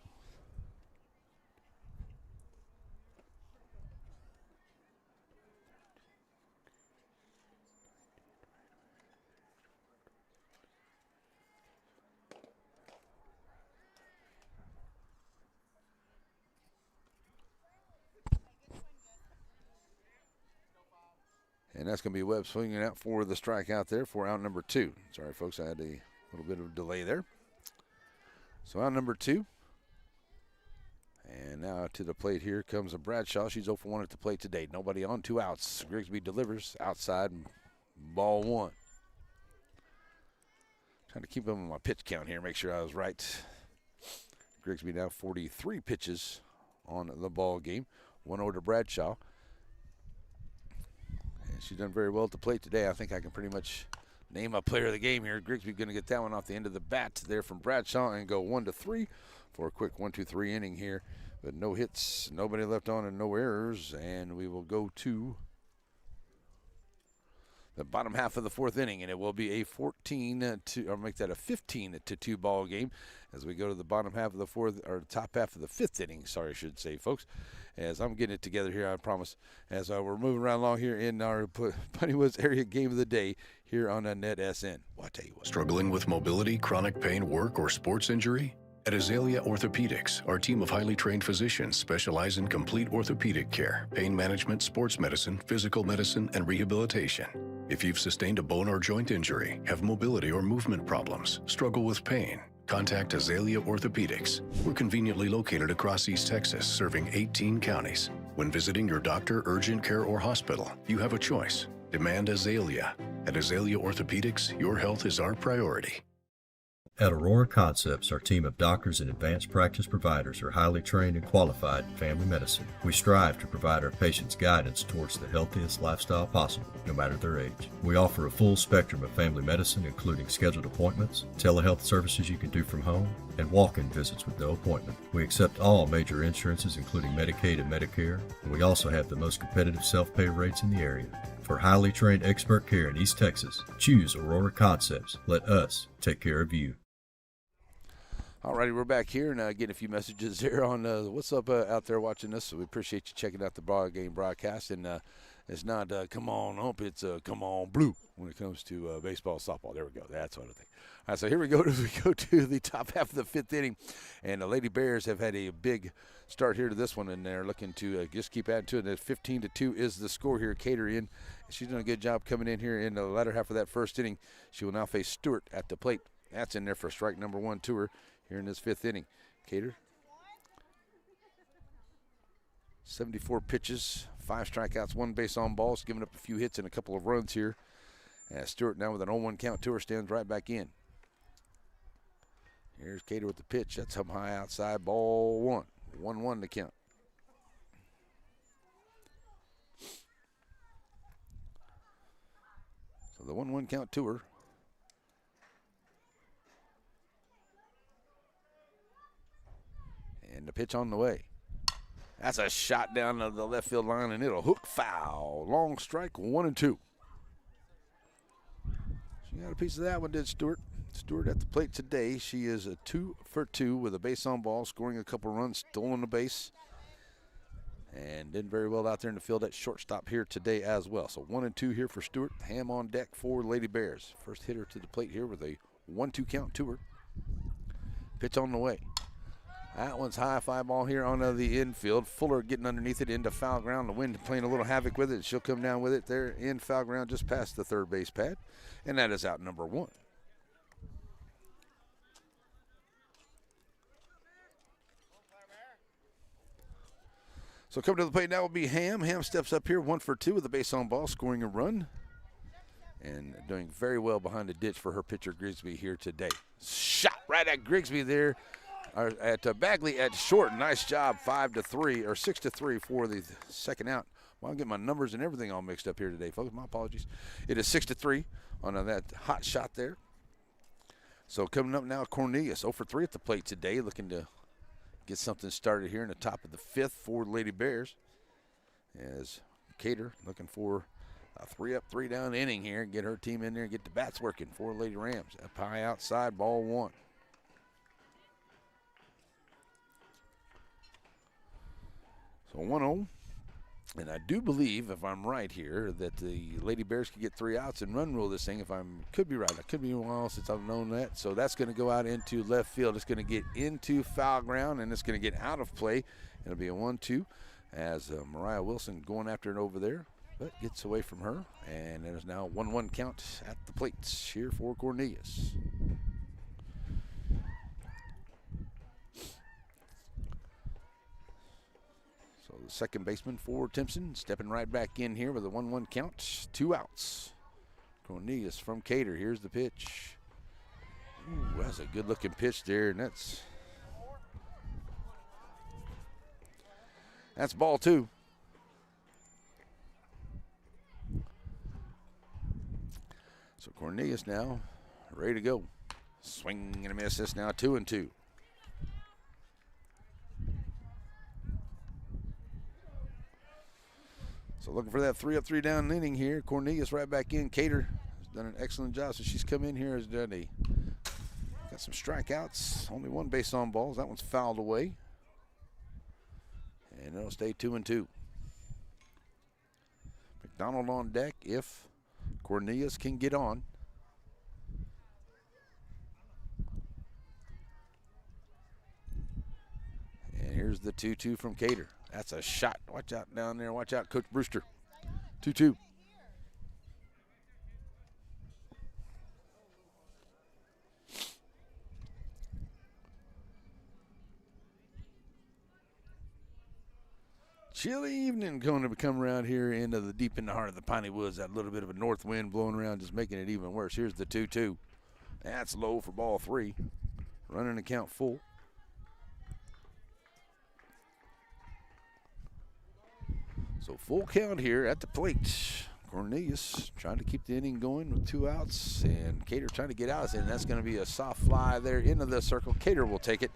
And that's going to be Webb swinging out for the strikeout there for out number 2. Sorry, folks, I had a little bit of a delay there. So out number 2. And now to the plate here comes a Bradshaw. She's 0 for 1 at the plate today. Nobody on, 2 outs. Grigsby delivers outside, ball 1. Trying to keep them on my pitch count here, make sure I was right. Grigsby now 43 pitches on the ball game. 1 over to Bradshaw. She's done very well at the plate today. I think I can pretty much name a player of the game here. Grigsby going to get that one off the end of the bat there from Bradshaw and go 1-3 for a quick 1-2-3 inning here. But no hits, nobody left on, and no errors. And we will go to the bottom half of the 4th inning, and it will be a 15-2 ball game as we go to the bottom half of the 4th, or top half of the 5th inning. Sorry, I should say, folks. As I'm getting it together here, I promise. As we're moving around along here in our Putney Woods area game of the day here on Net SN. Well, I tell you what. Struggling with mobility, chronic pain, work, or sports injury? At Azalea Orthopedics, our team of highly trained physicians specialize in complete orthopedic care, pain management, sports medicine, physical medicine, and rehabilitation. If you've sustained a bone or joint injury, have mobility or movement problems, struggle with pain, contact Azalea Orthopedics. We're conveniently located across East Texas, serving 18 counties. When visiting your doctor, urgent care, or hospital, you have a choice. Demand Azalea. At Azalea Orthopedics, your health is our priority. At Aurora Concepts, our team of doctors and advanced practice providers are highly trained and qualified in family medicine. We strive to provide our patients guidance towards the healthiest lifestyle possible, no matter their age. We offer a full spectrum of family medicine, including scheduled appointments, telehealth services you can do from home, and walk-in visits with no appointment. We accept all major insurances, including Medicaid and Medicare, and we also have the most competitive self-pay rates in the area. For highly trained expert care in East Texas, choose Aurora Concepts. Let us take care of you. All righty, we're back here and getting a few messages there on what's up out there watching us. So we appreciate you checking out the ball game broadcast. And it's not come on Ump, it's come on Blue when it comes to baseball, softball. There we go. That's what I think. All right, so here we go. We go to the top half of the 5th inning. And the Lady Bears have had a big start here to this one, and they're looking to just keep adding to it. And 15-2 is the score here. Cater in. She's done a good job coming in here in the latter half of that 1st inning. She will now face Stewart at the plate. That's in there for strike number 1 to her here in this 5th inning. Cater 74 pitches, 5 strikeouts, 1 base on balls, giving up a few hits and a couple of runs here. As Stewart now with an 0-1 count to her stands right back in. Here's Cater with the pitch. That's up high outside, ball 1. 1-1 to count. So the 1-1 count to her. And the pitch on the way. That's a shot down the left field line, and it'll hook foul. Long strike, 1-2. She got a piece of that one, did Stewart. Stewart at the plate today. She is a 2 for 2 with a base on ball, scoring a couple runs, stolen a base, and did very well out there in the field at shortstop here today as well. So 1-2 here for Stewart. Ham on deck for Lady Bears. First hitter to the plate here with a 1-2 count to her. Pitch on the way. That one's high, fly ball here on the infield. Fuller getting underneath it into foul ground. The wind playing a little havoc with it. She'll come down with it there in foul ground just past the third base pad. And that is out number 1. So coming to the plate now will be Ham. Ham steps up here, 1 for 2 with a base on ball, scoring a run. And doing very well behind the ditch for her pitcher Grigsby here today. Shot right at Grigsby there. At Bagley at short. Nice job, 5-3 or 6-3 for the second out. Well, I'm getting my numbers and everything all mixed up here today, folks. My apologies. It is 6-3 on that hot shot there. So coming up now, Cornelius 0 for 3 at the plate today, looking to get something started here in the top of the 5th for Lady Bears. As Cater looking for a 3-up, 3-down inning here, get her team in there and get the bats working for Lady Rams. Up high outside, ball 1. So 1-0, and I do believe, if I'm right here, that the Lady Bears could get 3 outs and run rule this thing. If could be right. I could be a while since I've known that. So that's going to go out into left field. It's going to get into foul ground, and it's going to get out of play. It'll be a 1-2 as Mariah Wilson going after it over there, but gets away from her. And there's now a 1-1 count at the plate here for Cornelius. So the second baseman for Timpson stepping right back in here with a 1-1 count, 2 outs. Cornelius from Cater. Here's the pitch. Ooh, that's a good-looking pitch there, and that's ball 2. So Cornelius now ready to go. Swing and a miss. This now 2-2. So looking for that 3-up, 3-down inning here. Cornelius right back in. Cater has done an excellent job. So she's come in here, has done got some strikeouts. Only 1 base on balls. That one's fouled away. And it'll stay 2-2. McDonald on deck if Cornelius can get on. And here's the 2-2 from Cater. That's a shot. Watch out down there. Watch out, Coach Brewster. 2-2. Chilly evening going to come around here into the deep in the heart of the piney woods. That little bit of a north wind blowing around, just making it even worse. Here's the 2-2. That's low for ball 3. Running the count full. So full count here at the plate. Cornelius trying to keep the inning going with 2 outs, and Cater trying to get out, and that's going to be a soft fly there into the circle. Cater will take it,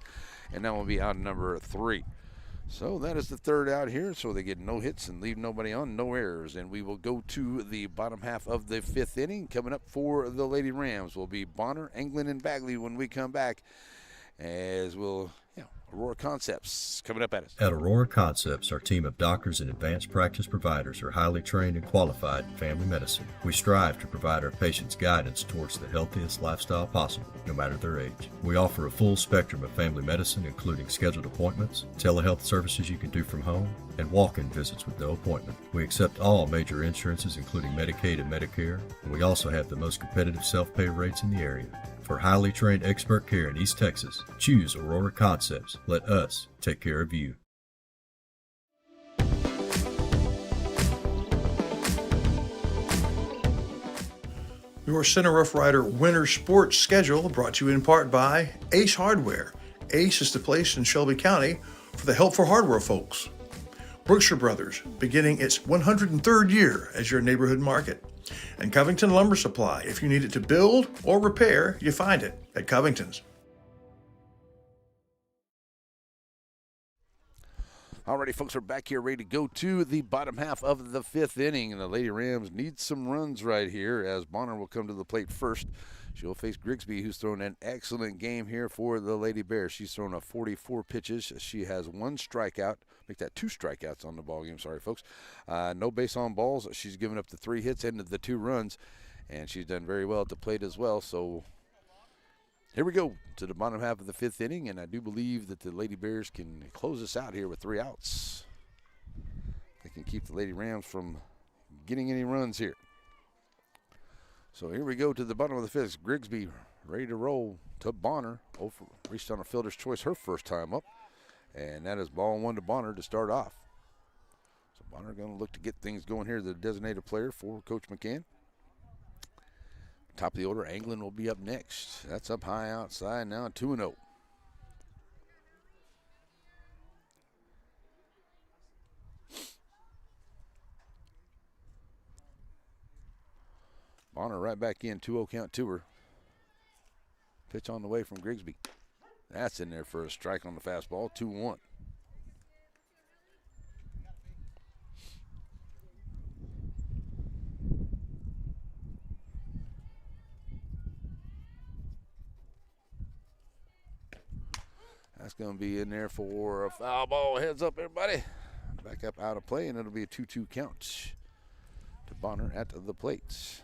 and that will be out number 3. So that is the 3rd out here, so they get no hits and leave nobody on, no errors, and we will go to the bottom half of the 5th inning. Coming up for the Lady Rams will be Bonner, England, and Bagley when we come back, as we'll, Aurora Concepts coming up at us. At Aurora Concepts, our team of doctors and advanced practice providers are highly trained and qualified in family medicine. We strive to provide our patients guidance towards the healthiest lifestyle possible, no matter their age. We offer a full spectrum of family medicine, including scheduled appointments, telehealth services you can do from home, and walk-in visits with no appointment. We accept all major insurances, including Medicaid and Medicare, and we also have the most competitive self-pay rates in the area. For highly trained expert care in East Texas, choose Aurora Concepts. Let us take care of you. Your Center Rough Rider Winter Sports Schedule brought to you in part by Ace Hardware. Ace is the place in Shelby County for the helpful hardware folks. Brookshire Brothers, beginning its 103rd year as your neighborhood market. And Covington Lumber Supply. If you need it to build or repair, you find it at Covington's. Alrighty, folks, we're back here ready to go to the bottom half of the 5th inning, and the Lady Rams need some runs right here as Bonner will come to the plate first. She'll face Grigsby, who's thrown an excellent game here for the Lady Bears. She's thrown 44 pitches. She has 1 strikeout. Make that 2 strikeouts on the ball game. Sorry, folks. No base on balls. She's given up the 3 hits and the 2 runs, and she's done very well at the plate as well. So here we go to the bottom half of the 5th inning, and I do believe that the Lady Bears can close us out here with 3 outs. They can keep the Lady Rams from getting any runs here. So here we go to the bottom of the 5th. Grigsby ready to roll to Bonner. Reached on a fielder's choice her first time up, and that is ball 1 to Bonner to start off. So Bonner going to look to get things going here, the designated player for Coach McCann. Top of the order, Anglin will be up next. That's up high outside now, 2-0. Bonner right back in, 2-0 count to her. Pitch on the way from Grigsby. That's in there for a strike on the fastball, 2-1. That's going to be in there for a foul ball. Heads up, everybody. Back up out of play, and it'll be a 2-2 count to Bonner at the plate.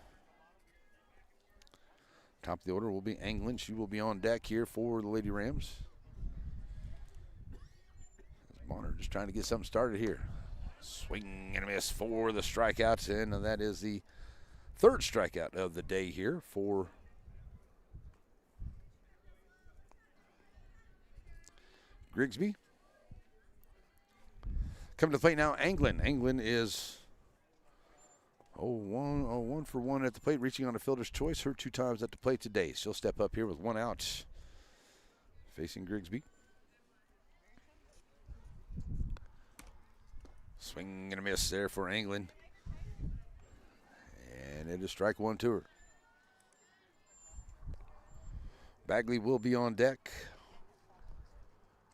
Top of the order will be Anglin. She will be on deck here for the Lady Rams. Bonner just trying to get something started here. Swing and a miss for the strikeouts, and that is the 3rd strikeout of the day here for Grigsby. Coming to the plate now, Anglin. Anglin is 1 for 1 at the plate, reaching on a fielder's choice. Her 2 times at the plate today. She'll step up here with 1 out, facing Grigsby. Swing and a miss there for Anglin. And it is strike 1 to her. Bagley will be on deck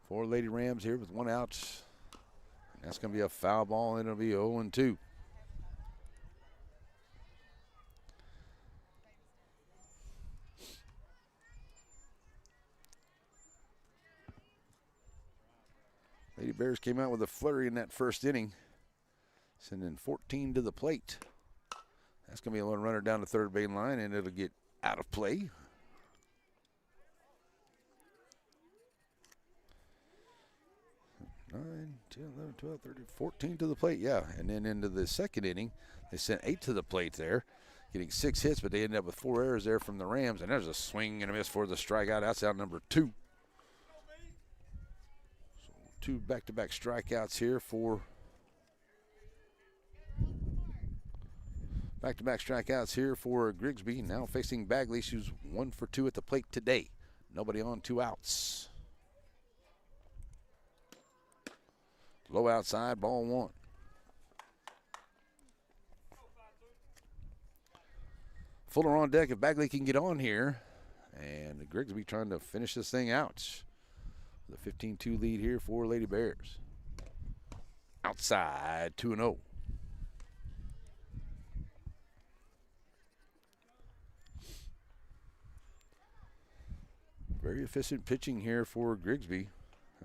for Lady Rams here with 1 out. That's going to be a foul ball, and it'll be 0-2. Lady Bears came out with a flurry in that first inning, sending 14 to the plate. That's going to be a runner down the 3rd base line, and it'll get out of play. 9, 10, 11, 12, 13, 14 to the plate, yeah. And then into the 2nd inning, they sent 8 to the plate there, getting 6 hits, but they ended up with 4 errors there from the Rams. And there's a swing and a miss for the strikeout. That's out number 2. So 2 back-to-back strikeouts here for Grigsby. Now facing Bagley, who's 1 for 2 at the plate today. Nobody on, 2 outs. Low outside, ball 1. Fuller on deck if Bagley can get on here. And Grigsby trying to finish this thing out. The 15-2 lead here for Lady Bears. Outside, 2-0. Very efficient pitching here for Grigsby.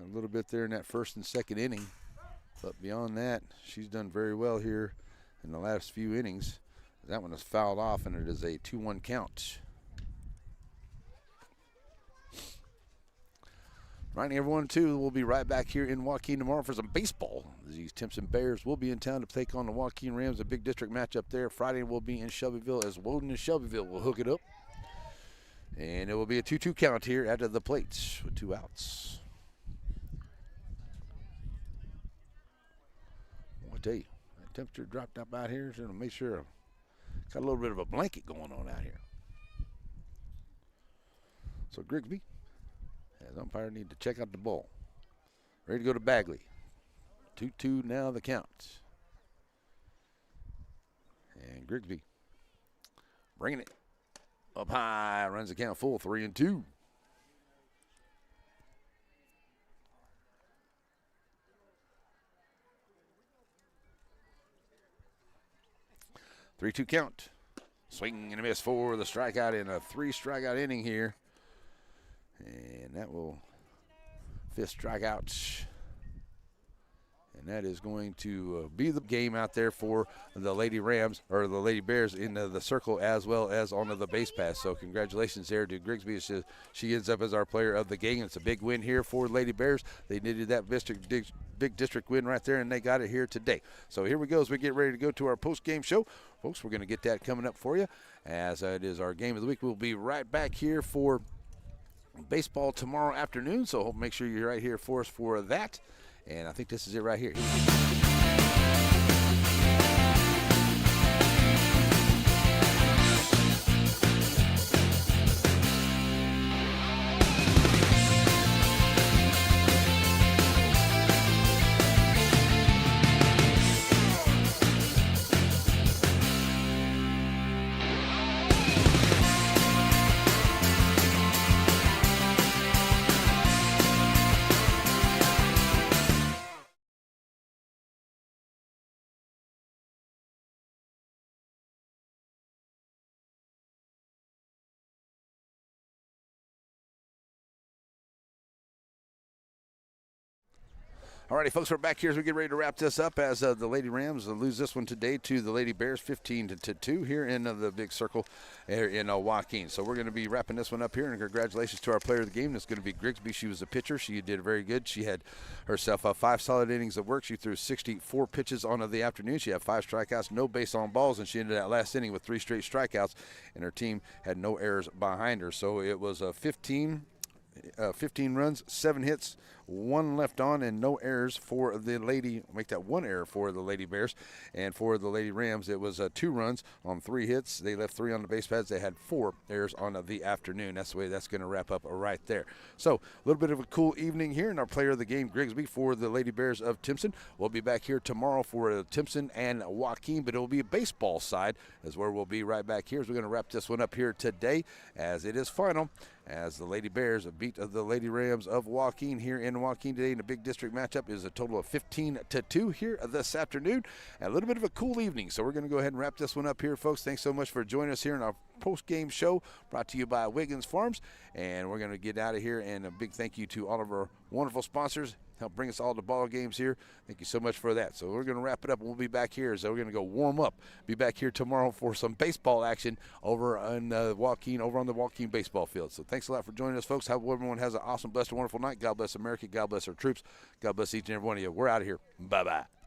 A little bit there in that 1st and 2nd inning. But beyond that, she's done very well here in the last few innings. That one is fouled off, and it is a 2-1 count. Reminding everyone, too, we'll be right back here in Joaquin tomorrow for some baseball. These Timpson Bears will be in town to take on the Joaquin Rams, a big district matchup there. Friday we'll be in Shelbyville as Woden and Shelbyville will hook it up. And it will be a 2-2 count here at the plates with 2 outs. I'll tell you, that temperature dropped up out here, so to make sure I've got a little bit of a blanket going on out here. So Grigsby, as umpire, need to check out the ball. Ready to go to Bagley. 2-2 now the count. And Grigsby bringing it up high, runs the count full, 3-2. Three-two count. Swing and a miss for the strikeout in a 3-strikeout inning here. And that will fifth strikeout. And that is going to be the game out there for the Lady Rams, or the Lady Bears, in the circle as well as on the base pass. So congratulations there to Grigsby. She ends up as our player of the game. It's a big win here for Lady Bears. They needed that big district win right there, and they got it here today. So here we go as we get ready to go to our post-game show. Folks, we're going to get that coming up for you as it is our game of the week. We'll be right back here for baseball tomorrow afternoon, so make sure you're right here for us for that. And I think this is it right here. Alrighty, folks, we're back here as we get ready to wrap this up as the Lady Rams lose this one today to the Lady Bears 15-2 here in the big circle here in Joaquin. So we're going to be wrapping this one up here, and congratulations to our player of the game. That's going to be Grigsby. She was a pitcher. She did very good. She had herself 5 solid innings of work. She threw 64 pitches on the afternoon. She had 5 strikeouts, no base on balls, and she ended that last inning with 3 straight strikeouts, and her team had no errors behind her. So it was 15 runs, 7 hits, 1 left on, and no errors for the Lady. Make that 1 error for the Lady Bears. And for the Lady Rams, it was 2 runs on 3 hits. They left 3 on the base pads. They had 4 errors on the afternoon. That's the way that's going to wrap up right there. So a little bit of a cool evening here, and our player of the game, Grigsby, for the Lady Bears of Timpson. We'll be back here tomorrow for Timpson and Joaquin, but it will be a baseball side is where we'll be right back here. As we're going to wrap this one up here today as it is final, as the Lady Bears beat the Lady Rams of Joaquin here in Joaquin today in a big district matchup. Is a total of 15-2 here this afternoon. A little bit of a cool evening, so we're going to go ahead and wrap this one up here, folks. Thanks so much for joining us here in our post-game show brought to you by Wiggins Farms, and we're going to get out of here. And a big thank you to all of our wonderful sponsors. Help bring us all the ball games here. Thank you so much for that. So we're going to wrap it up, and we'll be back here. So we're going to go warm up. Be back here tomorrow for some baseball action over on Joaquin, over on the Joaquin baseball field. So thanks a lot for joining us, folks. Hope everyone has an awesome, blessed, and wonderful night. God bless America. God bless our troops. God bless each and every one of you. We're out of here. Bye-bye.